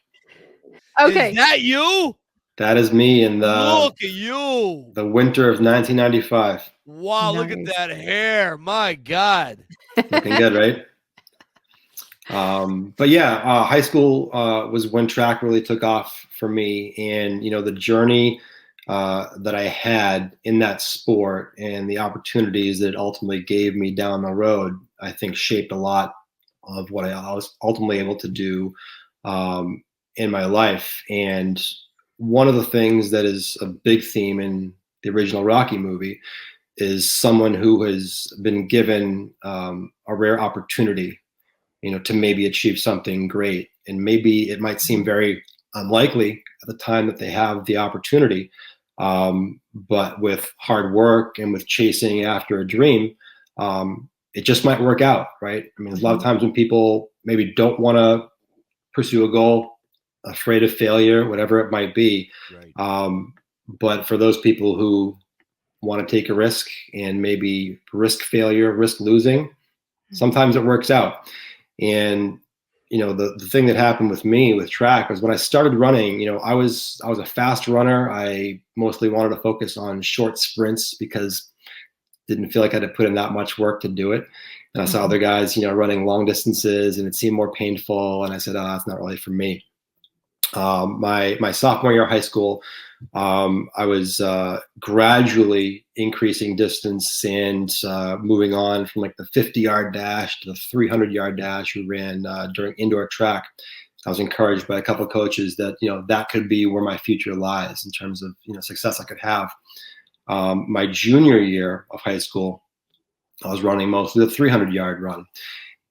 Is Okay. that you? That is me in Look at you. the winter of 1995. Wow, look at Nice. that hair. My God. Looking good, right? But yeah, high school was when track really took off for me, and the journey that I had in that sport and the opportunities that it ultimately gave me down the road, I think shaped a lot of what I was ultimately able to do um, in my life. And one of the things that is a big theme in the original Rocky movie is someone who has been given a rare opportunity, to maybe achieve something great. And maybe it might seem very unlikely at the time that they have the opportunity. But with hard work and with chasing after a dream, it just might work out, right? I mean, there's a lot of Mhm. times when people maybe don't want to pursue a goal, afraid of failure, whatever it might be. Right. But for those people who want to take a risk and maybe risk failure, risk losing, sometimes it works out. And the thing that happened with me with track was when I started running, I was a fast runner. I mostly wanted to focus on short sprints because didn't feel like I had to put in that much work to do it. And I saw other guys, running long distances, and it seemed more painful. And I said, oh, that's not really for me. My sophomore year of high school, I was gradually increasing distance and moving on from like the 50-yard dash to the 300-yard dash we ran during indoor track. I was encouraged by a couple of coaches that, that could be where my future lies in terms of, success I could have. My junior year of high school, I was running mostly the 300-yard run.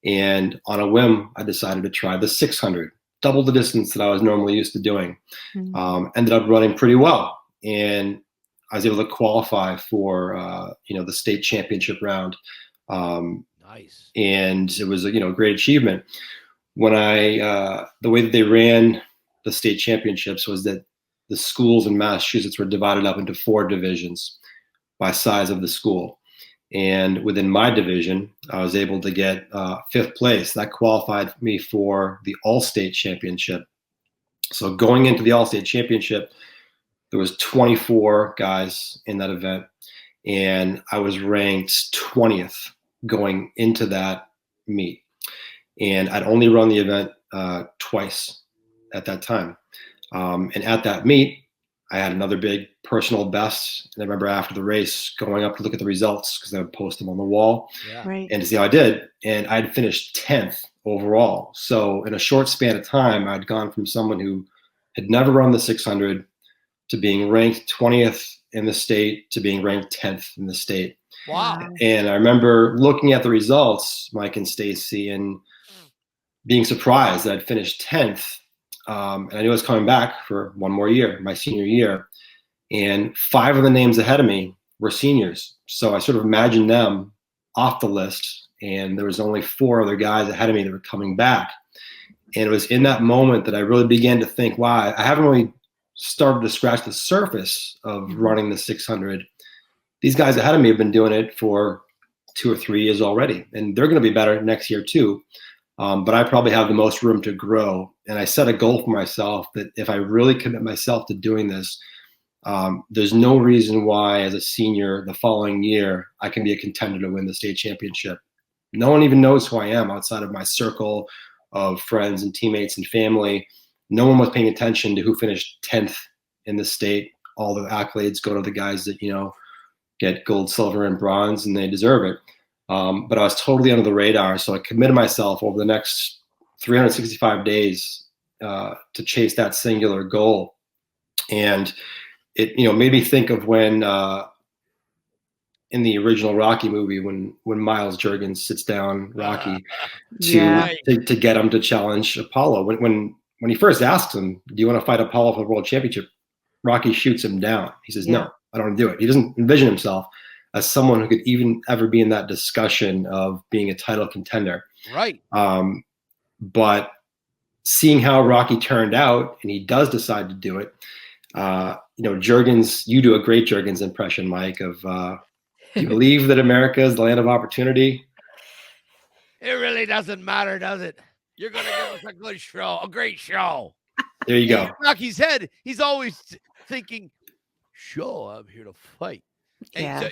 And on a whim, I decided to try the 600. Double the distance that I was normally used to doing. Ended up running pretty well, and I was able to qualify for the state championship round. Nice. And it was a great achievement. When the way that they ran the state championships was that the schools in Massachusetts were divided up into 4 divisions by size of the school. And within my division, I was able to get 5th place. That qualified me for the All-State Championship. So going into the All-State Championship, there was 24 guys in that event, and I was ranked 20th going into that meet. And I'd only run the event twice at that time. And at that meet, I had another big personal best. And I remember after the race going up to look at the results because I would post them on the wall and to see how I did. And I'd finished 10th overall. So in a short span of time, I'd gone from someone who had never run the 600 to being ranked 20th in the state to being ranked 10th in the state. Wow. And I remember looking at the results, Mike and Stacy, and being surprised that I'd finished 10th. And I knew I was coming back for one more year, my senior year. And 5 of the names ahead of me were seniors. So I sort of imagined them off the list. And there was only 4 other guys ahead of me that were coming back. And it was in that moment that I really began to think, wow, I haven't really started to scratch the surface of running the 600. These guys ahead of me have been doing it for 2 or 3 years already. And they're going to be better next year too. But I probably have the most room to grow. And I set a goal for myself that if I really commit myself to doing this, there's no reason why as a senior the following year, I can be a contender to win the state championship. No one even knows who I am outside of my circle of friends and teammates and family. No one was paying attention to who finished 10th in the state. All the accolades go to the guys that, get gold, silver, and bronze, and they deserve it. But I was totally under the radar. So I committed myself over the next 365 days to chase that singular goal. And it, made me think of when in the original Rocky movie, when Miles Juergens sits down Rocky to get him to challenge Apollo. When he first asks him, do you want to fight Apollo for the world championship? Rocky shoots him down. He says, no, I don't want to do it. He doesn't envision himself as someone who could even ever be in that discussion of being a title contender. Right. But seeing how Rocky turned out, and he does decide to do it, Juergens, you do a great Juergens impression, Mike, of do you believe that America is the land of opportunity? It really doesn't matter, does it? You're going to give us a good show, a great show. There you go. In Rocky's head, he's always thinking, sure, I'm here to fight. And so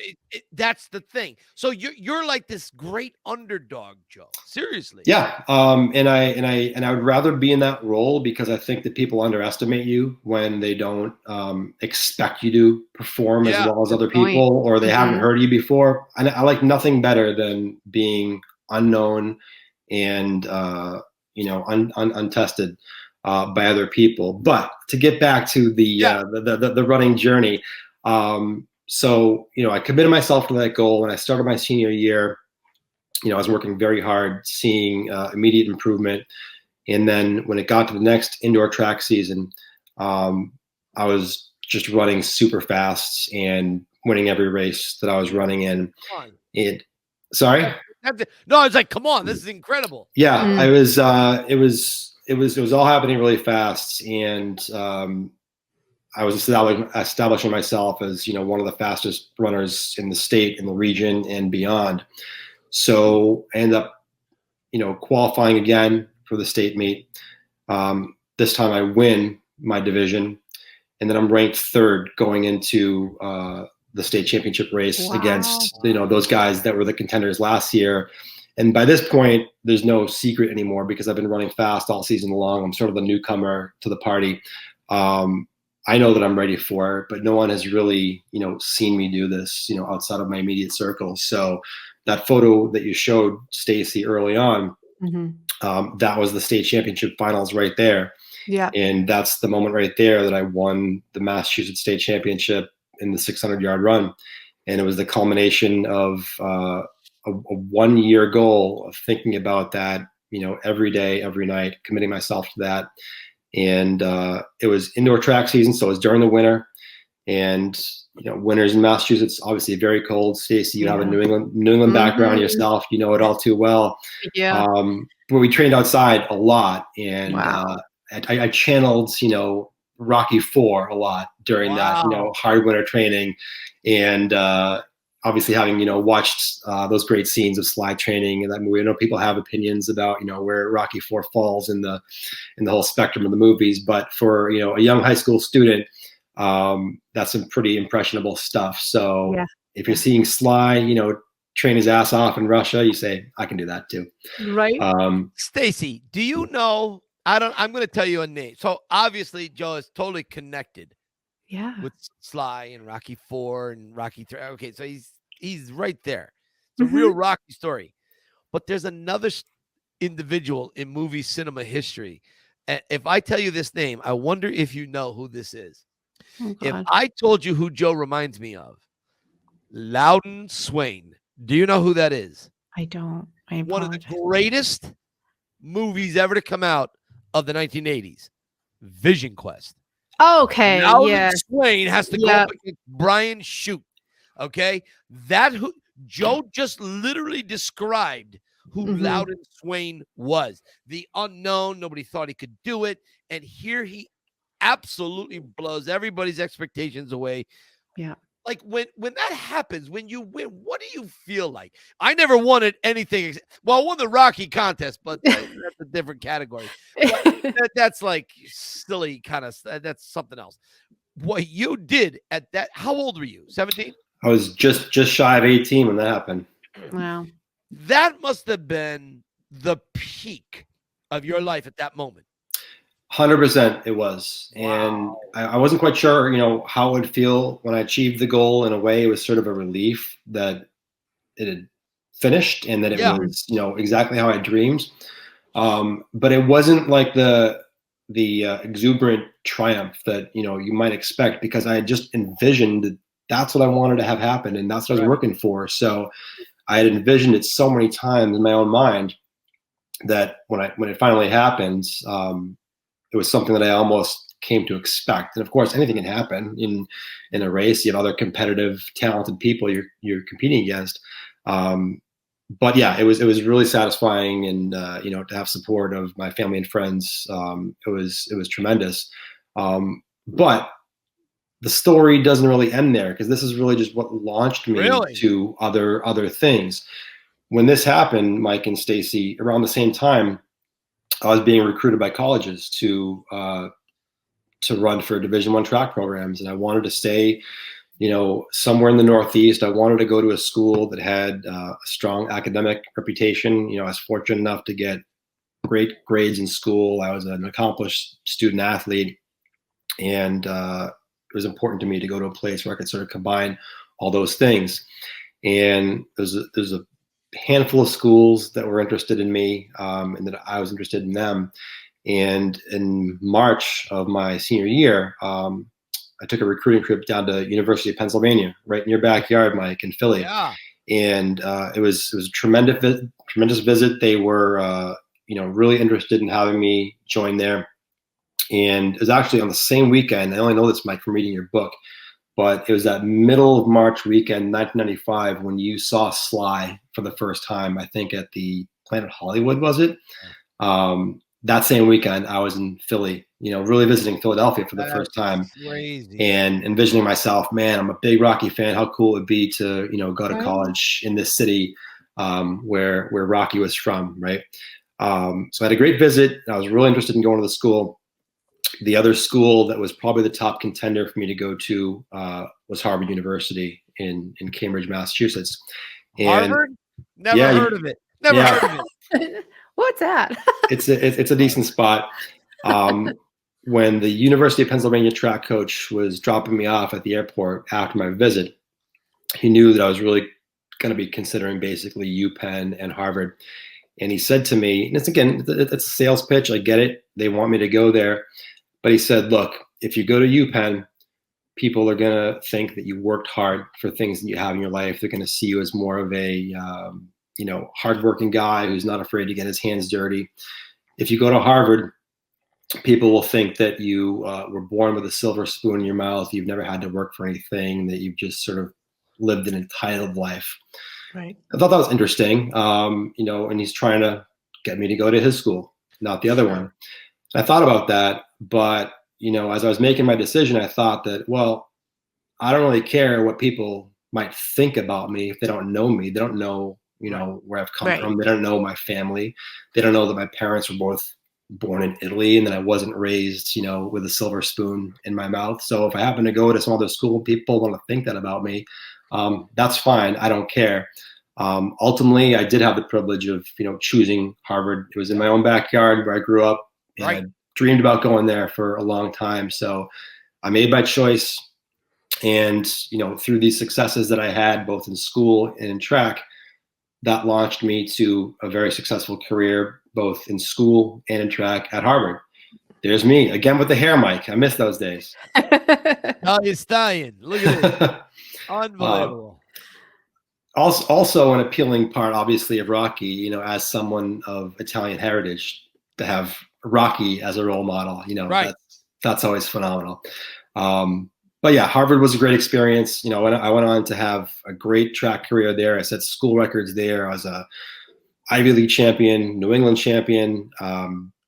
that's the thing. So you're like this great underdog, Joe. Seriously. Yeah. And I would rather be in that role because I think that people underestimate you when they don't expect you to perform as well as other people, or they haven't heard you before. And I like nothing better than being unknown and untested by other people. But to get back to the running journey. So, I committed myself to that goal. When I started my senior year, I was working very hard, seeing immediate improvement. And then when it got to the next indoor track season, I was just running super fast and winning every race that I was running in. Sorry? No, I was like, come on, this is incredible. Yeah, it was all happening really fast. And I was establishing myself as, one of the fastest runners in the state, in the region, and beyond. So I ended up, qualifying again for the state meet. This time I win my division, and then I'm ranked third going into the state championship race against those guys that were the contenders last year. And by this point, there's no secret anymore because I've been running fast all season long. I'm sort of the newcomer to the party. I know that I'm ready for it, but no one has really, seen me do this, outside of my immediate circle. So that photo that you showed, Stacy, early on, that was the state championship finals right there. Yeah. And that's the moment right there that I won the Massachusetts State Championship in the 600-yard run. And it was the culmination of a 1-year goal of thinking about that, every day, every night, committing myself to that. And it was indoor track season, so it was during the winter. And winters in Massachusetts, obviously very cold. Stacey, you have a New England background yourself. You know it all too well. Yeah. But we trained outside a lot, and I channeled, Rocky IV a lot during that, hard winter training, and obviously having watched those great scenes of slide training and that movie. I know people have opinions about where Rocky IV falls in the whole spectrum of the movies, but for a young high school student, that's some pretty impressionable stuff. So if you're seeing Sly, train his ass off in Russia, you say, I can do that too. Right. Stacy, do you know, I'm going to tell you a name. So obviously Joe is totally connected with Sly and Rocky IV and Rocky III. Okay. So he's right there. It's a real Rocky story, but there's another individual in movie cinema history. And if I tell you this name, I wonder if you know who this is. Oh, if I told you who Joe reminds me of, Loudon Swain. Do you know who that is? I don't. One of the greatest movies ever to come out of the 1980s, Vision Quest. Okay. Loudon Swain has to go up against Brian Shute. Okay, who Joe just literally described who Loudon Swain was. The unknown. Nobody thought he could do it, and here he absolutely blows everybody's expectations away. Yeah. Like when that happens, when you win, what do you feel like? I never wanted anything. Well, I won the Rocky contest, but that's a different category. That's like silly kind of. That's something else. What you did at that? How old were you? 17? I was just shy of 18 when that happened. Wow. That must have been the peak of your life at that moment. 100% it was. And I wasn't quite sure, how it would feel when I achieved the goal. In a way, it was sort of a relief that it had finished and that it was, exactly how I dreamed. But it wasn't like the exuberant triumph that, you might expect, because I had just envisioned that that's what I wanted to have happen. And that's what I was working for. So I had envisioned it so many times in my own mind that when it finally happened, it was something that I almost came to expect. And of course, anything can happen in a race. You have other competitive, talented people you're competing against. But yeah, it was really satisfying, and to have support of my family and friends, it was tremendous. But the story doesn't really end there, because this is really just what launched me to other things. When this happened, Mike and Stacy, around the same time, I was being recruited by colleges to run for Division I track programs, and I wanted to stay, somewhere in the Northeast. I wanted to go to a school that had a strong academic reputation. I was fortunate enough to get great grades in school. I was an accomplished student athlete, and it was important to me to go to a place where I could sort of combine all those things. And there's a handful of schools that were interested in me, and that I was interested in them. And in March of my senior year, I took a recruiting trip down to University of Pennsylvania, right in your backyard, Mike, in Philly. Yeah. And it was a tremendous visit. They were really interested in having me join there. And it was actually on the same weekend. I only know this, Mike, from reading your book, but it was that middle of March weekend, 1995, when you saw Sly for the first time, I think at the Planet Hollywood, was it? That same weekend, I was in Philly, really visiting Philadelphia for the first time. Crazy. And envisioning myself, man, I'm a big Rocky fan. How cool it would be to, go to college in this city where Rocky was from, right? So I had a great visit. I was really interested in going to the school. The other school that was probably the top contender for me to go to was Harvard University in Cambridge, Massachusetts. And Harvard? Never yeah, heard of it. Never yeah. heard of it. What's that? It's a decent spot. When the University of Pennsylvania track coach was dropping me off at the airport after my visit, he knew that I was really going to be considering basically UPenn and Harvard. And he said to me, and it's a sales pitch. I get it. They want me to go there. But he said, look, if you go to UPenn, people are going to think that you worked hard for things that you have in your life. They're going to see you as more of a, hardworking guy who's not afraid to get his hands dirty. If you go to Harvard, people will think that you were born with a silver spoon in your mouth. You've never had to work for anything, that you've just sort of lived an entitled life. Right. I thought that was interesting, and he's trying to get me to go to his school, not the other one. I thought about that, but, as I was making my decision, I thought that, well, I don't really care what people might think about me if they don't know me. They don't know, where I've come from. They don't know my family. They don't know that my parents were both born in Italy and that I wasn't raised, with a silver spoon in my mouth. So if I happen to go to some other school, people want to think that about me. That's fine. I don't care. Ultimately, I did have the privilege of, choosing Harvard. It was in my own backyard where I grew up, and I dreamed about going there for a long time. So I made my choice. And, through these successes that I had both in school and in track, that launched me to a very successful career, both in school and in track at Harvard. There's me again with the hair mic. I miss those days. Now you're staying. Look at it. Unbelievable. Also an appealing part, obviously, of Rocky, as someone of Italian heritage, to have Rocky as a role model, that's always phenomenal. But yeah, Harvard was a great experience. I went on to have a great track career there. I set school records there. I was a Ivy League champion, New England champion.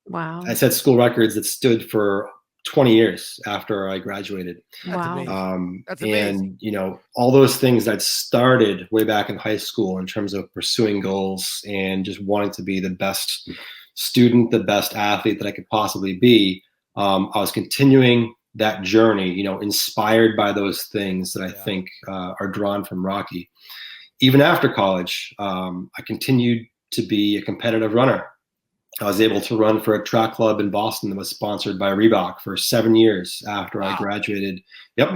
Wow. I set school records that stood for 20 years after I graduated. Wow. That's amazing. And, all those things that started way back in high school in terms of pursuing goals and just wanting to be the best student, the best athlete that I could possibly be. I was continuing that journey, inspired by those things that I think are drawn from Rocky. Even after college, I continued to be a competitive runner. I was able to run for a track club in Boston that was sponsored by Reebok for 7 years after I graduated. Yep.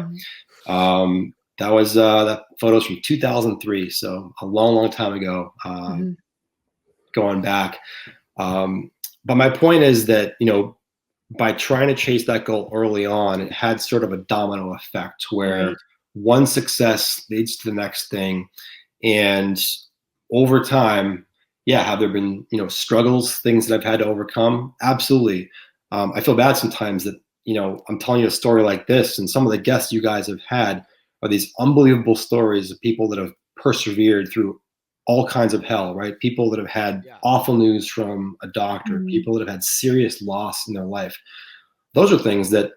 Mm-hmm. That was that photo's from 2003, so a long, long time ago, going back. But my point is that, by trying to chase that goal early on, it had sort of a domino effect where one success leads to the next thing. And over time, have there been, struggles, things that I've had to overcome? Absolutely. I feel bad sometimes that, I'm telling you a story like this, and some of the guests you guys have had are these unbelievable stories of people that have persevered through all kinds of hell, right? People that have had awful news from a doctor, people that have had serious loss in their life. Those are things that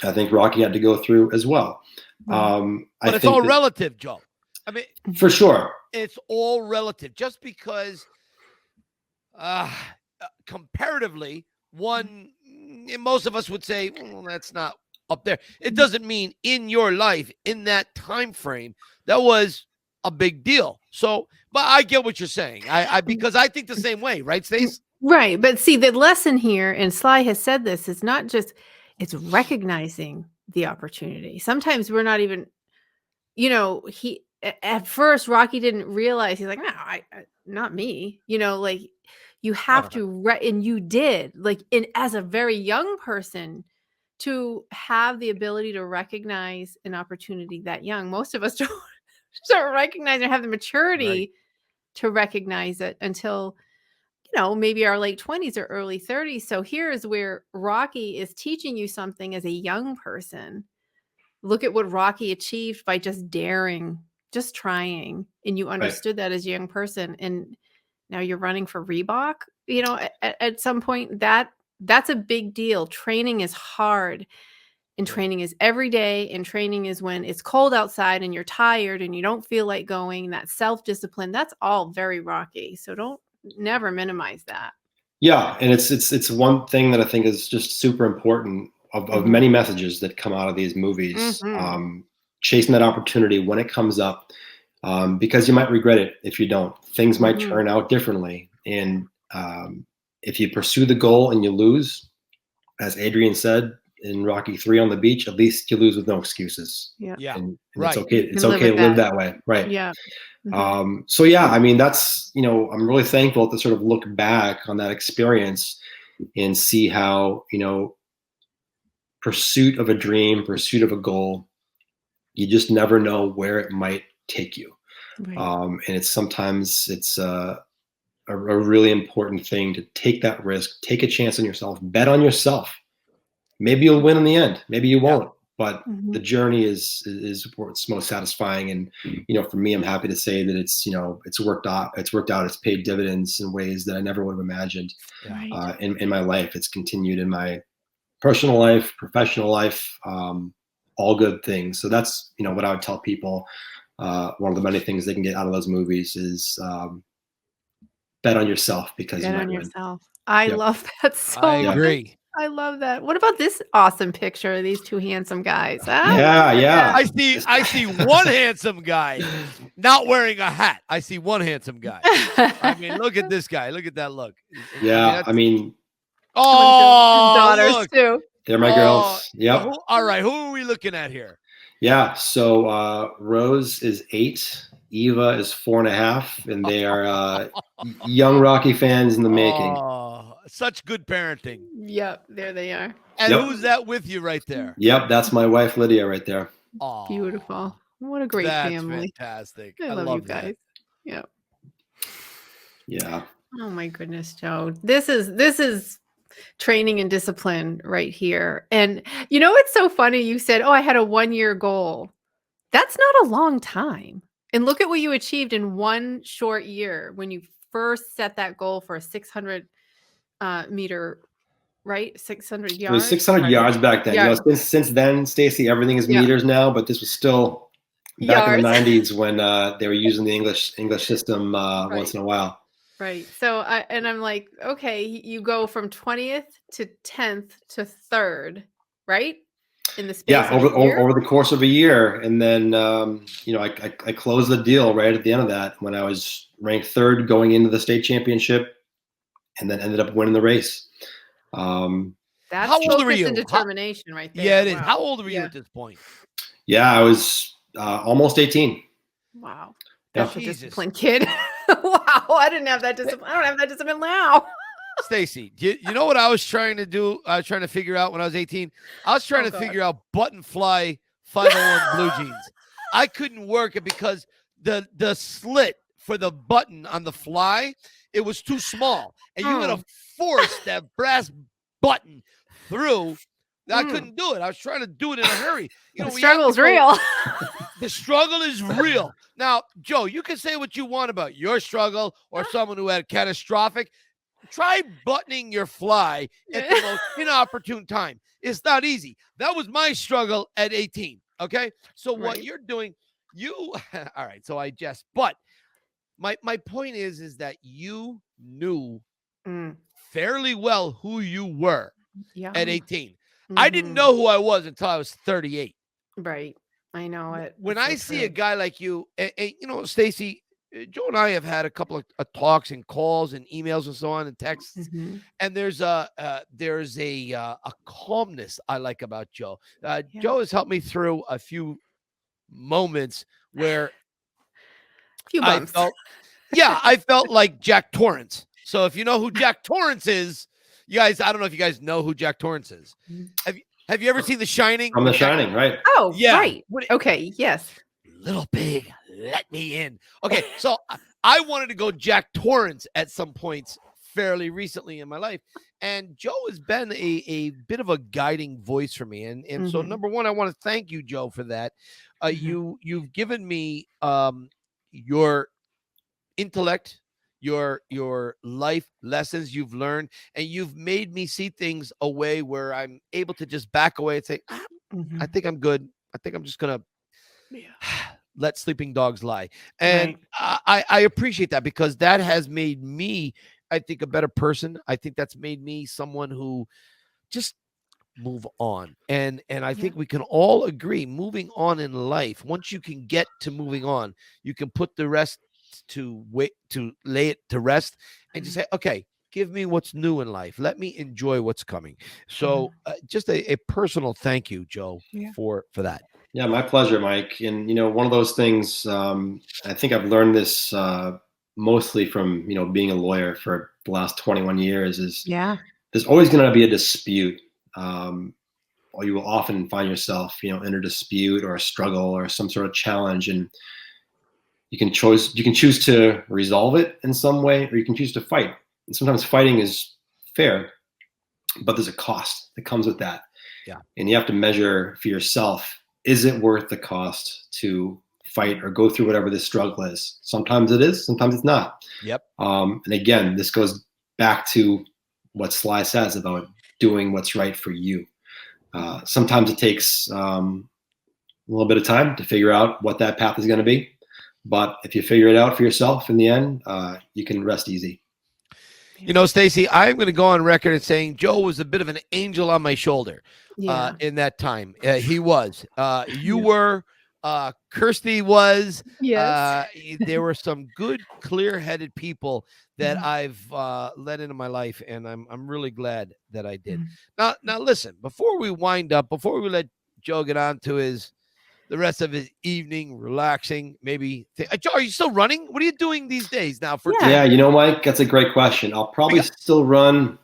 I think Rocky had to go through as well. But it's all relative, Joe. I mean, for sure, it's all relative. Just because comparatively, most of us would say, well, that's not up there. It doesn't mean in your life, in that time frame, that was a big deal. So, but I get what you're saying. Because I think the same way, right, Stace? Right. But see, the lesson here, and Sly has said this, is not just, it's recognizing the opportunity. Sometimes we're not even, at first Rocky didn't realize, he's like, no, not me, like you have to, and you did, like, as a very young person, to have the ability to recognize an opportunity that young. Most of us don't recognize or have the maturity to recognize it until, maybe our late 20s or early 30s. So here is where Rocky is teaching you something as a young person. Look at what Rocky achieved by just daring, just trying. And you understood that as a young person. And now you're running for Reebok, at some point, that's a big deal. Training is hard. And training is every day. And training is when it's cold outside and you're tired and you don't feel like going. That self-discipline, that's all very Rocky. So never minimize that. Yeah, and it's one thing that I think is just super important of many messages that come out of these movies. Chasing that opportunity when it comes up, because you might regret it if you don't. Things might turn out differently, and if you pursue the goal and you lose, as Adrian said in Rocky 3 on the beach, at least you lose with no excuses. Yeah. And Right. it's okay. It's live okay with to live that. that way. Right. Yeah. So yeah, I mean, that's, I'm really thankful to sort of look back on that experience and see how, pursuit of a dream, pursuit of a goal, you just never know where it might take you. Right. And it's a really important thing to take that risk, take a chance on yourself, bet on yourself. Maybe you'll win in the end. Maybe you won't. But the journey is what's most satisfying. And for me, I'm happy to say that it's worked out. It's paid dividends in ways that I never would have imagined. Right. In my life. It's continued in my personal life, professional life, all good things. So that's what I would tell people. One of the many things they can get out of those movies is bet on yourself, because Bet you might on win. yourself. I Yep. love that so I much. agree. I love that. What about this awesome picture of these two handsome guys? Huh? Yeah. I see one handsome guy not wearing a hat. I see one handsome guy. I mean, look at this guy. Look at that look. Yeah, oh, daughters look. too. They're my girls. Yep. All right. Who are we looking at here? Yeah. So Rose is 8, Eva is 4.5, and they are young Rocky fans in the making. Oh, such good parenting. Yep, there they are. And Yep. who's that with you right there? Yep, that's my wife Lydia right there. Oh, Beautiful. What a great that's family. fantastic. I love you that. guys. Yep. Yeah. Oh my goodness, Joe. This is training and discipline right here. And it's so funny. You said, "Oh, I had a 1-year goal." That's not a long time. And look at what you achieved in one short year when you first set that goal for a 600 meter, right? 600 yards. It was 600 yards back then. Yards. Since then, Stacey, everything is meters now, but this was still back in the 90s when they were using the English system once in a while. Right. So I'm like, okay, you go from 20th to 10th to 3rd, right? In the space of a year? over the course of a year. And then I closed the deal right at the end of that when I was ranked 3rd going into the state championship, and then ended up winning the race. That's how old were you? And determination right there. Yeah, it is. How old were you at this point? Yeah, I was almost 18. Wow. That's a Jesus. disciplined kid. Wow. I didn't have that discipline. I don't have that discipline now. Stacey, you know what I was trying to do? I was trying to figure out when I was 18. I was trying to figure out button fly 501 blue jeans. I couldn't work it because the slit for the button on the fly, it was too small. And you had to force that brass button through. I couldn't do it. I was trying to do it in a hurry. The struggle's real. The struggle is real. Now, Joe, you can say what you want about your struggle or someone who had catastrophic. Try buttoning your fly at the most inopportune time. It's not easy. That was my struggle at 18. Okay. So what you're doing, all right. So I just, but my point is that you knew fairly well who you were at 18. I didn't know who I was until I was 38. Right. I know it. When I see a guy like you, and Stacey, Joe and I have had a couple of talks and calls and emails and so on and texts, and there's a calmness I like about Joe. Joe has helped me through a few moments where I felt like Jack Torrance. So if you know who Jack Torrance is, you guys, I don't know if you guys know who Jack Torrance is. Have you ever seen The Shining? From The Shining, right? Oh, yeah. Right. Okay. Yes. Little pig, let me in. Okay, so I wanted to go Jack Torrance at some points fairly recently in my life, and Joe has been a bit of a guiding voice for me. And so number one, I want to thank you, Joe, for that. You've given me your intellect, your life lessons you've learned, and you've made me see things a way where I'm able to just back away and say, I think I'm good. I think I'm just gonna let sleeping dogs lie. And I appreciate that, because that has made me I think, a better person. I think that's made me someone who just move on. And I think we can all agree, moving on in life, once you can get to moving on, you can put the rest to lay it to rest and just say, okay, give me what's new in life. Let me enjoy what's coming. So just a personal thank you, Joe, for that. Yeah, my pleasure, Mike. And, you know, one of those things, I think I've learned this mostly from, you know, being a lawyer for the last 21 years is there's always going to be a dispute. Or you will often find yourself, you know, in a dispute or a struggle or some sort of challenge. And you can choose to resolve it in some way, or you can choose to fight. And sometimes fighting is fair, but there's a cost that comes with that. Yeah. And you have to measure for yourself, is it worth the cost to fight or go through whatever this struggle is? Sometimes it is, sometimes it's not. Yep. And again, this goes back to what Sly says about doing what's right for you. Sometimes it takes a little bit of time to figure out what that path is going to be. But if you figure it out for yourself in the end, you can rest easy. You know, Stacy, I'm going to go on record as saying Joe was a bit of an angel on my shoulder in that time. He was. You were. Kirsty was. Yes. There were some good, clear-headed people that I've let into my life, and I'm really glad that I did. Now, listen. Before we wind up, before we let Joe get on to the rest of his evening, relaxing, maybe. Joe, are you still running? What are you doing these days now? Yeah, you know, Mike, that's a great question. I'll probably still run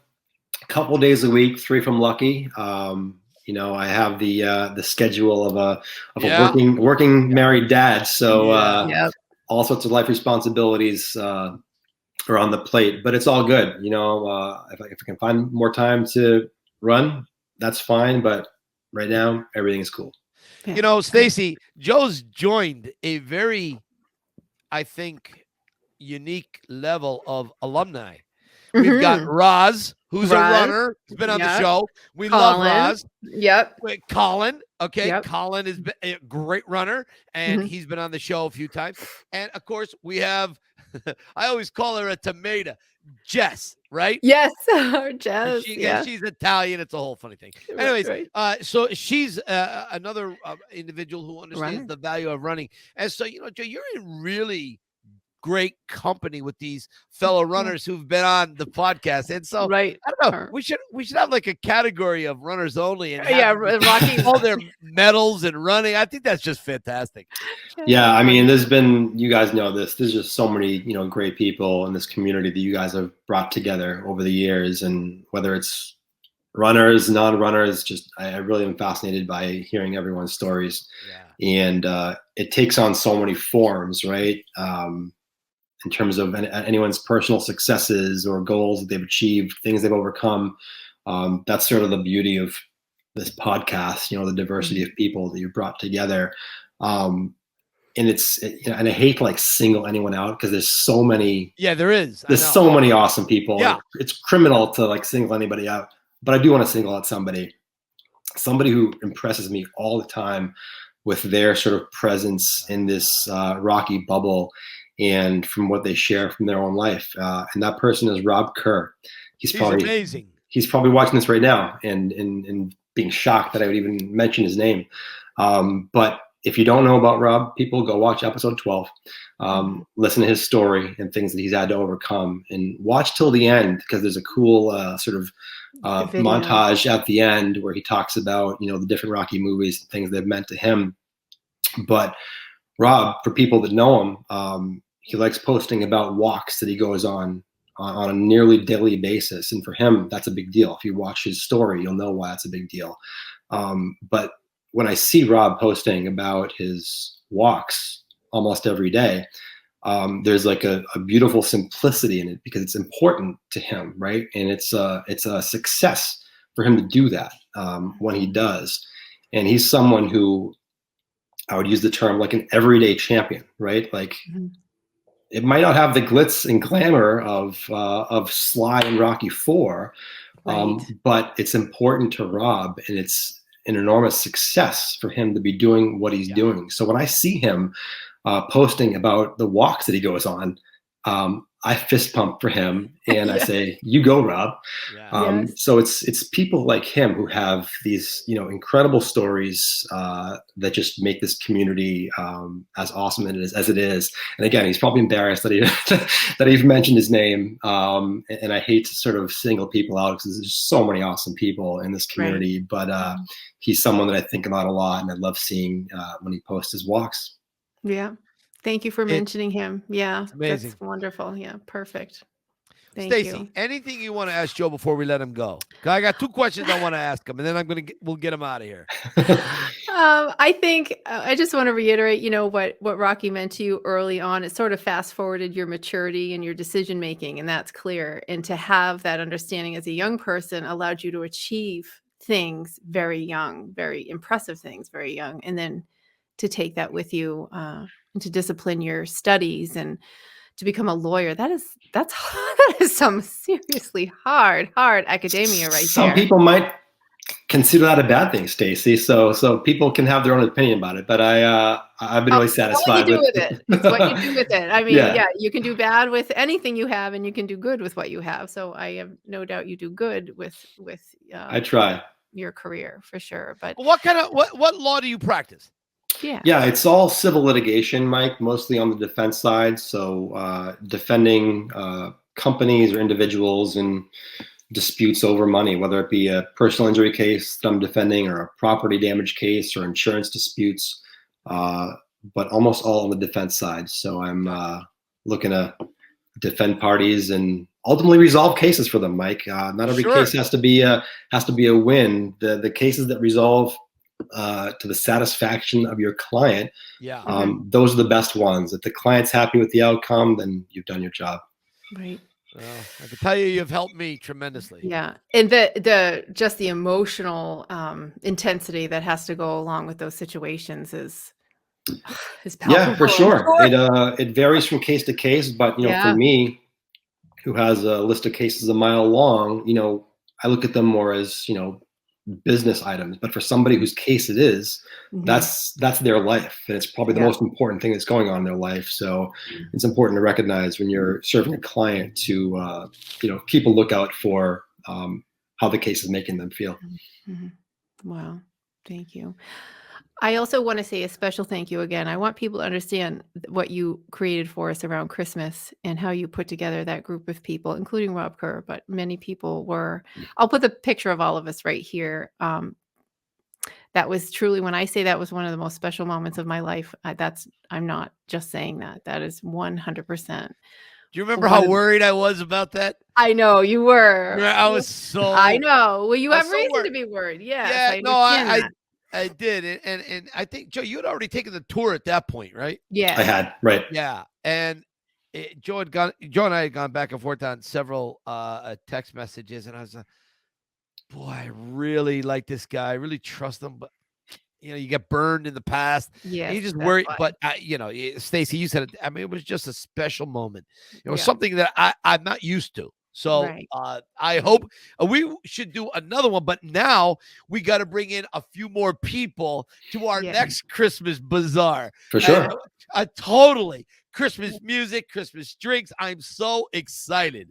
a couple days a week, 3 if I'm lucky. You know, I have the schedule of a working married dad, so all sorts of life responsibilities are on the plate. But it's all good. You know, if I can find more time to run, that's fine. But right now, everything is cool. You know, Stacy, Joe's joined a very, I think, unique level of alumni. We've got Roz, who's a runner. He's been on the show. We love Roz. Yep. Colin. Okay. Colin is a great runner, and he's been on the show a few times. And of course, we have, I always call her a tomato, Jess, right? Yes. Jess. She's Italian. It's a whole funny thing. Anyways, so she's another individual who understands the value of running. And so, you know, Joe, you're in really great company with these fellow runners who've been on the podcast. And so I don't know, we should have like a category of runners only, and Rocky all their medals and running. I think that's just fantastic. Yeah, I mean, there's been, you guys know this, there's just so many, you know, great people in this community that you guys have brought together over the years, and whether it's runners, non-runners, just I really am fascinated by hearing everyone's stories. And it takes on so many forms, right? In terms of anyone's personal successes or goals that they've achieved, things they've overcome. That's sort of the beauty of this podcast, you know, the diversity of people that you brought together. And it's, you know, and I hate to like single anyone out because there's so many. Yeah, there's so many awesome people. Yeah. It's criminal to like single anybody out, but I do want to single out somebody who impresses me all the time with their sort of presence in this Rocky bubble, and from what they share from their own life. And that person is Rob Kerr. He's probably amazing. He's probably watching this right now and being shocked that I would even mention his name. But if you don't know about Rob, people go watch episode 12, listen to his story and things that he's had to overcome, and watch till the end, because there's a cool sort of montage at the end where he talks about, you know, the different Rocky movies and things that have meant to him. But Rob, for people that know him, he likes posting about walks that he goes on a nearly daily basis. And for him, that's a big deal. If you watch his story, you'll know why it's a big deal. But when I see Rob posting about his walks almost every day, there's like a beautiful simplicity in it, because it's important to him, right? And it's a success for him to do that when he does. And he's someone who, I would use the term like an everyday champion, right? Like it might not have the glitz and glamour of Sly and Rocky IV, but it's important to Rob, and it's an enormous success for him to be doing what he's doing. So when I see him posting about the walks that he goes on, I fist pump for him and I Yeah. say, "You go, Rob." Yeah. Yes. So it's people like him who have these, incredible stories that just make this community as awesome as it is. And again, he's probably embarrassed that he that I've mentioned his name. And I hate to sort of single people out because there's so many awesome people in this community. But he's someone that I think about a lot, and I love seeing when he posts his walks. Yeah. Thank you for mentioning him. Yeah, It's amazing. that's wonderful. Yeah, perfect. Thank Stacy, you. anything you want to ask Joe before we let him go? 'Cause I got 2 questions I want to ask him, and then we'll get him out of here. I think I just want to reiterate, what Rocky meant to you early on. It sort of fast forwarded your maturity and your decision making, and that's clear. And to have that understanding as a young person allowed you to achieve things very young, very impressive things very young, and then to take that with you and to discipline your studies and to become a lawyer. That's that is some seriously hard academia right Some there. people might consider that a bad thing, Stacy. So people can have their own opinion about it. But I've been really satisfied What with you do with it. It's what you do with it. I mean, Yeah. yeah, you can do bad with anything you have, and you can do good with what you have. So I have no doubt you do good with I try. your career for sure. But What law do you practice? Yeah, it's all civil litigation, Mike, mostly on the defense side. So defending companies or individuals in disputes over money, whether it be a personal injury case that I'm defending or a property damage case or insurance disputes, but almost all on the defense side. So I'm looking to defend parties and ultimately resolve cases for them, Mike. Not every case has to be a win. The cases that resolve to the satisfaction of your client, those are the best ones. If the client's happy with the outcome, then you've done your job. right. Well, I can tell you've helped me tremendously. Yeah. And just the emotional intensity that has to go along with those situations is palpable. Yeah, for sure. It varies from case to case, but for me, who has a list of cases a mile long, I look at them more as business items. But for somebody whose case it is, that's their life, and it's probably the most important thing that's going on in their life. So it's important to recognize when you're serving a client to keep a lookout for how the case is making them feel. Wow, thank you. I also want to say a special thank you again. I want people to understand what you created for us around Christmas and how you put together that group of people, including Rob Kerr, but many people were. I'll put the picture of all of us right here. That was truly, when I say that was one of the most special moments of my life, I'm not just saying that. That is 100%. Do you remember how worried I was about that? I know you were. I was so. I know. Well, you have reason worried. to be worried. Yes, Yeah. No, I did. And I think, Joe, you had already taken the tour at that point, right? Yeah. I had, right. Yeah. And Joe and I had gone back and forth on several text messages, and I was like, boy, I really like this guy. I really trust him, but you get burned in the past. Yeah. You just worry. But Stacy, you said it. I mean, it was just a special moment. It was something that I'm not used to. So I hope we should do another one, but now we got to bring in a few more people to our next Christmas bazaar. For sure. Totally. Christmas music, Christmas drinks. I'm so excited.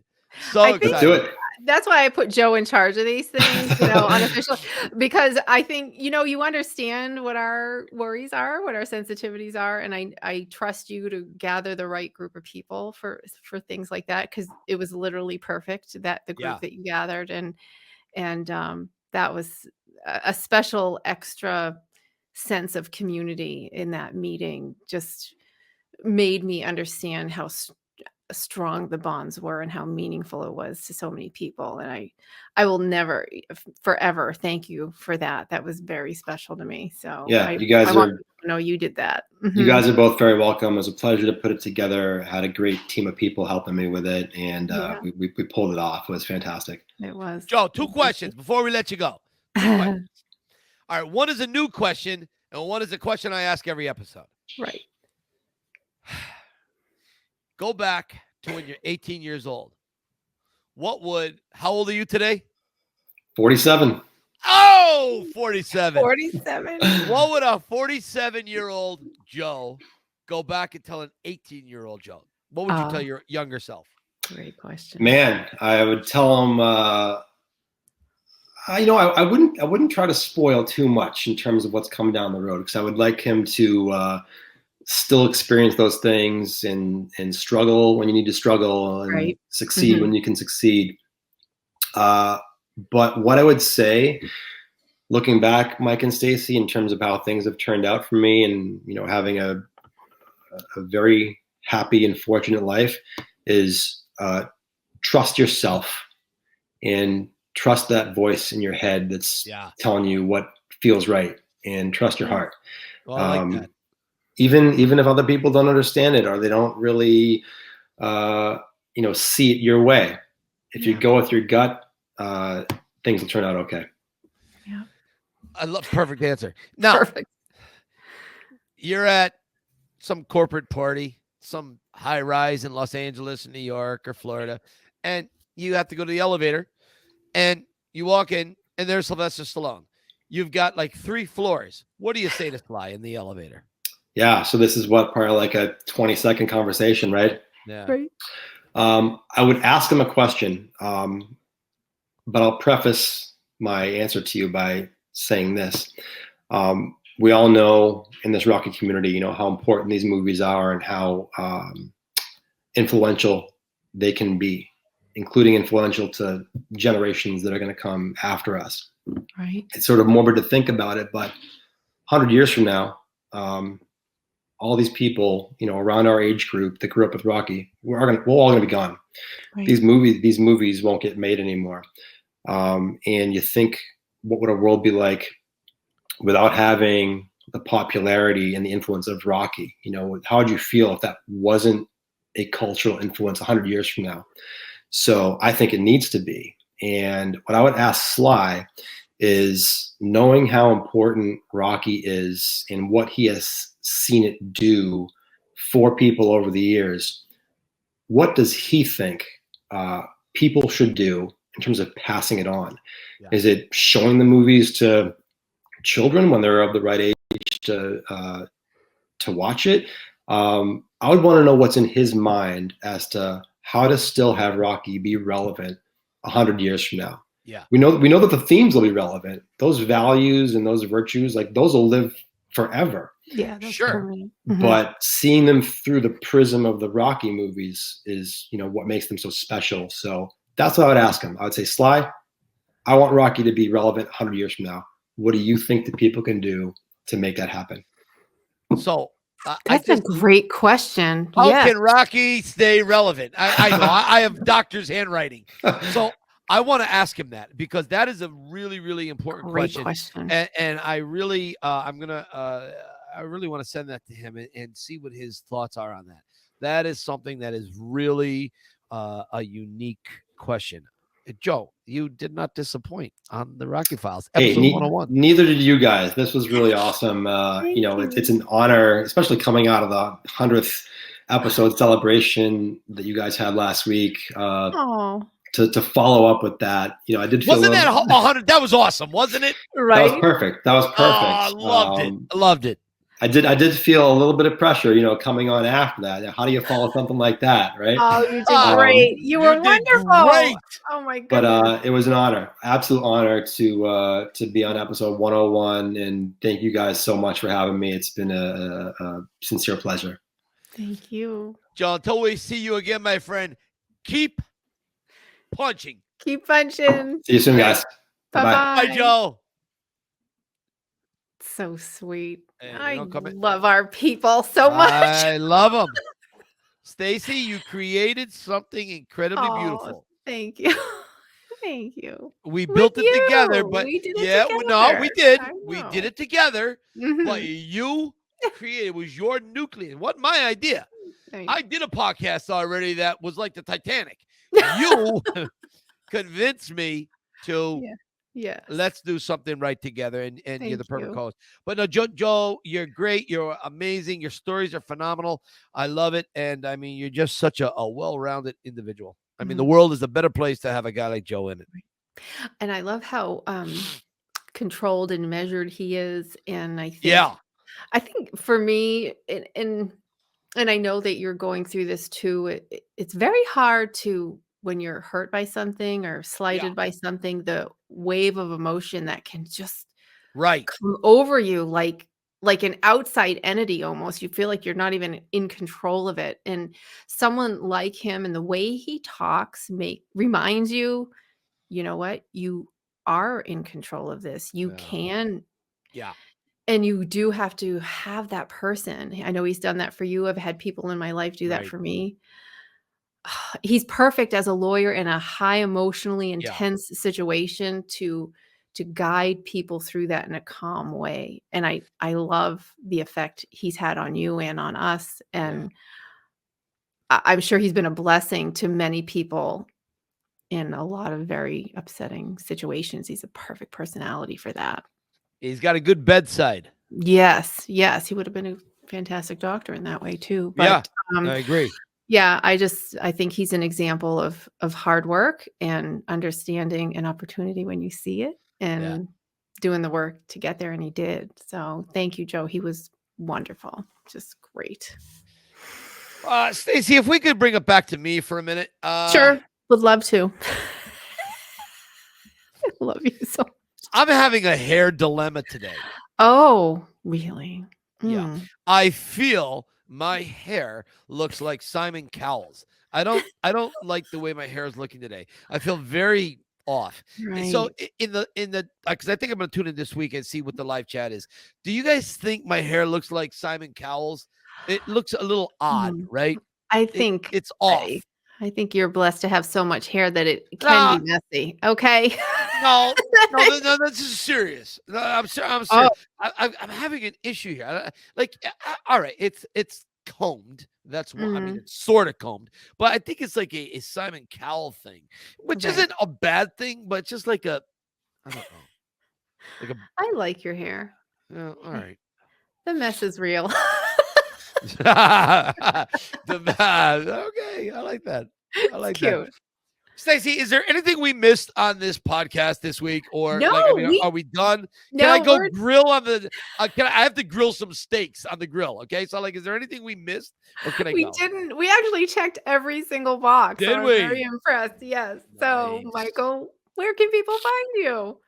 Let's do it. That's why I put Joe in charge of these things, unofficially, because I think, you understand what our worries are, what our sensitivities are. And I trust you to gather the right group of people for things like that. Cause it was literally perfect that the group that you gathered and that was a special extra sense of community in that meeting. Just made me understand how strong the bonds were and how meaningful it was to so many people. And I will never forever thank you for that. That was very special to me. So you guys you did that. You guys are both very welcome. It was a pleasure to put it together. I had a great team of people helping me with it, and we pulled it off. It was fantastic. It was. Joe, 2 questions before we let you go. 2 questions. All right, one is a new question, and one is a question I ask every episode. Right. Go back to when you're 18 years old. How old are you today? 47. Oh, 47. 47. What would a 47-year-old Joe go back and tell an 18-year-old Joe? What would you tell your younger self? Great question. Man, I would tell him, I wouldn't try to spoil too much in terms of what's coming down the road, because I would like him to still experience those things and struggle when you need to struggle, and Right. succeed when you can succeed. But what I would say, looking back, Mike and Stacy, in terms of how things have turned out for me, and having a very happy and fortunate life, is trust yourself and trust that voice in your head that's telling you what feels right, and trust your heart. Well, I like that. Even if other people don't understand it, or they don't really see it your way, if you go with your gut, things will turn out okay. Yeah. I love perfect answer. Now, Perfect. You're at some corporate party, some high rise in Los Angeles, New York, or Florida, and you have to go to the elevator, and you walk in, and there's Sylvester Stallone. You've got like 3 floors. What do you say to Sly in the elevator? Yeah, so this is probably like a 20-second conversation, right? Yeah. Right. I would ask him a question, but I'll preface my answer to you by saying this. We all know in this Rocky community, how important these movies are, and how influential they can be, including influential to generations that are going to come after us. Right. It's sort of morbid to think about it, but 100 years from now, all these people, around our age group that grew up with Rocky, we're all going to be gone. Right. These movies won't get made anymore. And you think, what would a world be like without having the popularity and the influence of Rocky? How would you feel if that wasn't a cultural influence 100 years from now? So I think it needs to be. And what I would ask Sly is, knowing how important Rocky is and what he has seen it do for people over the years, what does he think people should do in terms of passing it on? Yeah. Is it showing the movies to children when they're of the right age to watch it? I would want to know what's in his mind as to how to still have Rocky be relevant 100 years from now. Yeah, we know that the themes will be relevant. Those values and those virtues, like, those will live forever. Yeah, sure. Mm-hmm. But seeing them through the prism of the Rocky movies is, what makes them so special. So that's what I would ask him. I would say, Sly, I want Rocky to be relevant 100 years from now. What do you think that people can do to make that happen? So that's a great question. How can Rocky stay relevant? I know I have doctor's handwriting. So I want to ask him that, because that is a really, really important question. And I really, I really want to send that to him and see what his thoughts are on that. That is something that is really a unique question. Joe, you did not disappoint on the Rocky Files, episode 101. Neither did you guys. This was really awesome. It's an honor, especially coming out of the 100th episode celebration that you guys had last week. To follow up with that, I did feel. Wasn't that 100? That was awesome, wasn't it? Right. That was perfect. Oh, I loved it. I loved it. I did feel a little bit of pressure, coming on after that. How do you follow something like that, right? Oh, you did great. You were wonderful. Great. Oh my goodness. But it was an honor, absolute honor to be on episode 101, and thank you guys so much for having me. It's been a sincere pleasure. Thank you, Joe. Until we see you again, my friend, keep punching. Keep punching. See you soon, guys. Bye-bye. Bye, Joe. So sweet. I love our people so much. I love them. Stacy, you created something incredibly beautiful. Thank you. Thank you. We built it together, but we did it together. No, we did. We did it together. But you created, it was your nucleus. It wasn't my idea. I did a podcast already that was like the Titanic. You convinced me to let's do something right together, and you're the perfect host. But no, Joe, you're great. You're amazing. Your stories are phenomenal. I love it. And I mean, you're just such a well-rounded individual. I mean, the world is a better place to have a guy like Joe in it. And I love how controlled and measured he is. And I think, I think for me, and And I know that you're going through this too. It's very hard to, when you're hurt by something or slighted by something, the wave of emotion that can just Right. come over you like an outside entity almost. You feel like you're not even in control of it. And someone like him and the way he talks reminds you, you know what? You are in control of this. You Yeah. can, Yeah. and you do have to have that person. I know he's done that for you. I've had people in my life do that Right. for me. He's perfect as a lawyer in a high emotionally Yeah. intense situation to guide people through that in a calm way. And I love the effect he's had on you and on us. And I'm sure he's been a blessing to many people in a lot of very upsetting situations. He's a perfect personality for that. He's got a good bedside. Yes, yes, he would have been a fantastic doctor in that way too. Yeah, But I agree. yeah, I think he's an example of hard work and understanding an opportunity when you see it and doing the work to get there, and he did. So thank you, Joe. He was wonderful. Just great. Stacey, if we could bring it back to me for a minute. Sure. Would love to. I love you so much. I'm having a hair dilemma today. Oh, really? Yeah. I feel my hair looks like Simon Cowell's. I don't like the way my hair is looking today. I feel very off. Right. So in the because I think I'm going to tune in this week and see what the live chat is. Do you guys think my hair looks like Simon Cowell's? It looks a little odd, right? I think it's off. I think you're blessed to have so much hair that it can be messy. Okay. No, this is serious. No, I'm serious. Oh. I'm having an issue here. All right, it's combed. That's what I mean. It's sort of combed, but I think it's like a Simon Cowell thing, which isn't a bad thing, but just like I don't know. I like your hair. All right. The mess is real. Okay, I like that. I like cute. that. Stacey, is there anything we missed on this podcast this week, or no, are we done? Can I go grill on the? I have to grill some steaks on the grill. Okay, so is there anything we missed, or can I go? We didn't. We actually checked every single box. Did I'm we? very impressed. Yes. Nice. So, Michael, where can people find you?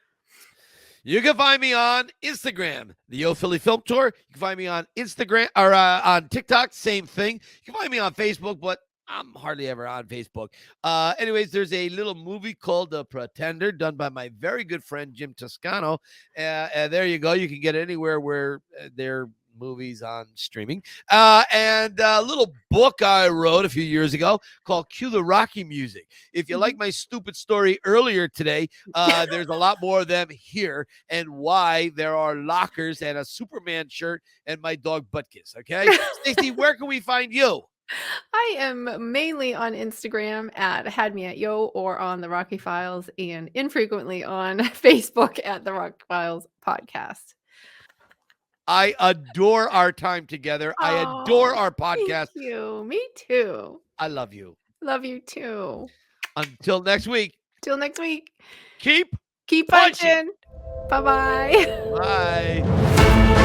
You can find me on Instagram, the Yo Philly Film Tour. You can find me on Instagram or on TikTok, same thing. You can find me on Facebook, but I'm hardly ever on Facebook. Anyways, there's a little movie called The Pretender done by my very good friend, Jim Toscano. There you go. You can get it anywhere where they're movies on streaming. And a little book I wrote a few years ago called Cue the Rocky Music. If you like my stupid story earlier today, there's a lot more of them here, and why there are lockers and a Superman shirt and my dog Buttkiss. Okay. Stacey, where can we find you? I am mainly on Instagram at Had Me at Yo, or on the Rocky Files, and infrequently on Facebook at the Rocky Files Podcast. I adore our time together. I adore our podcast. Thank you. Me too. I love you. Love you too. Until next week. Till next week. Keep punching. Bye-bye. Bye.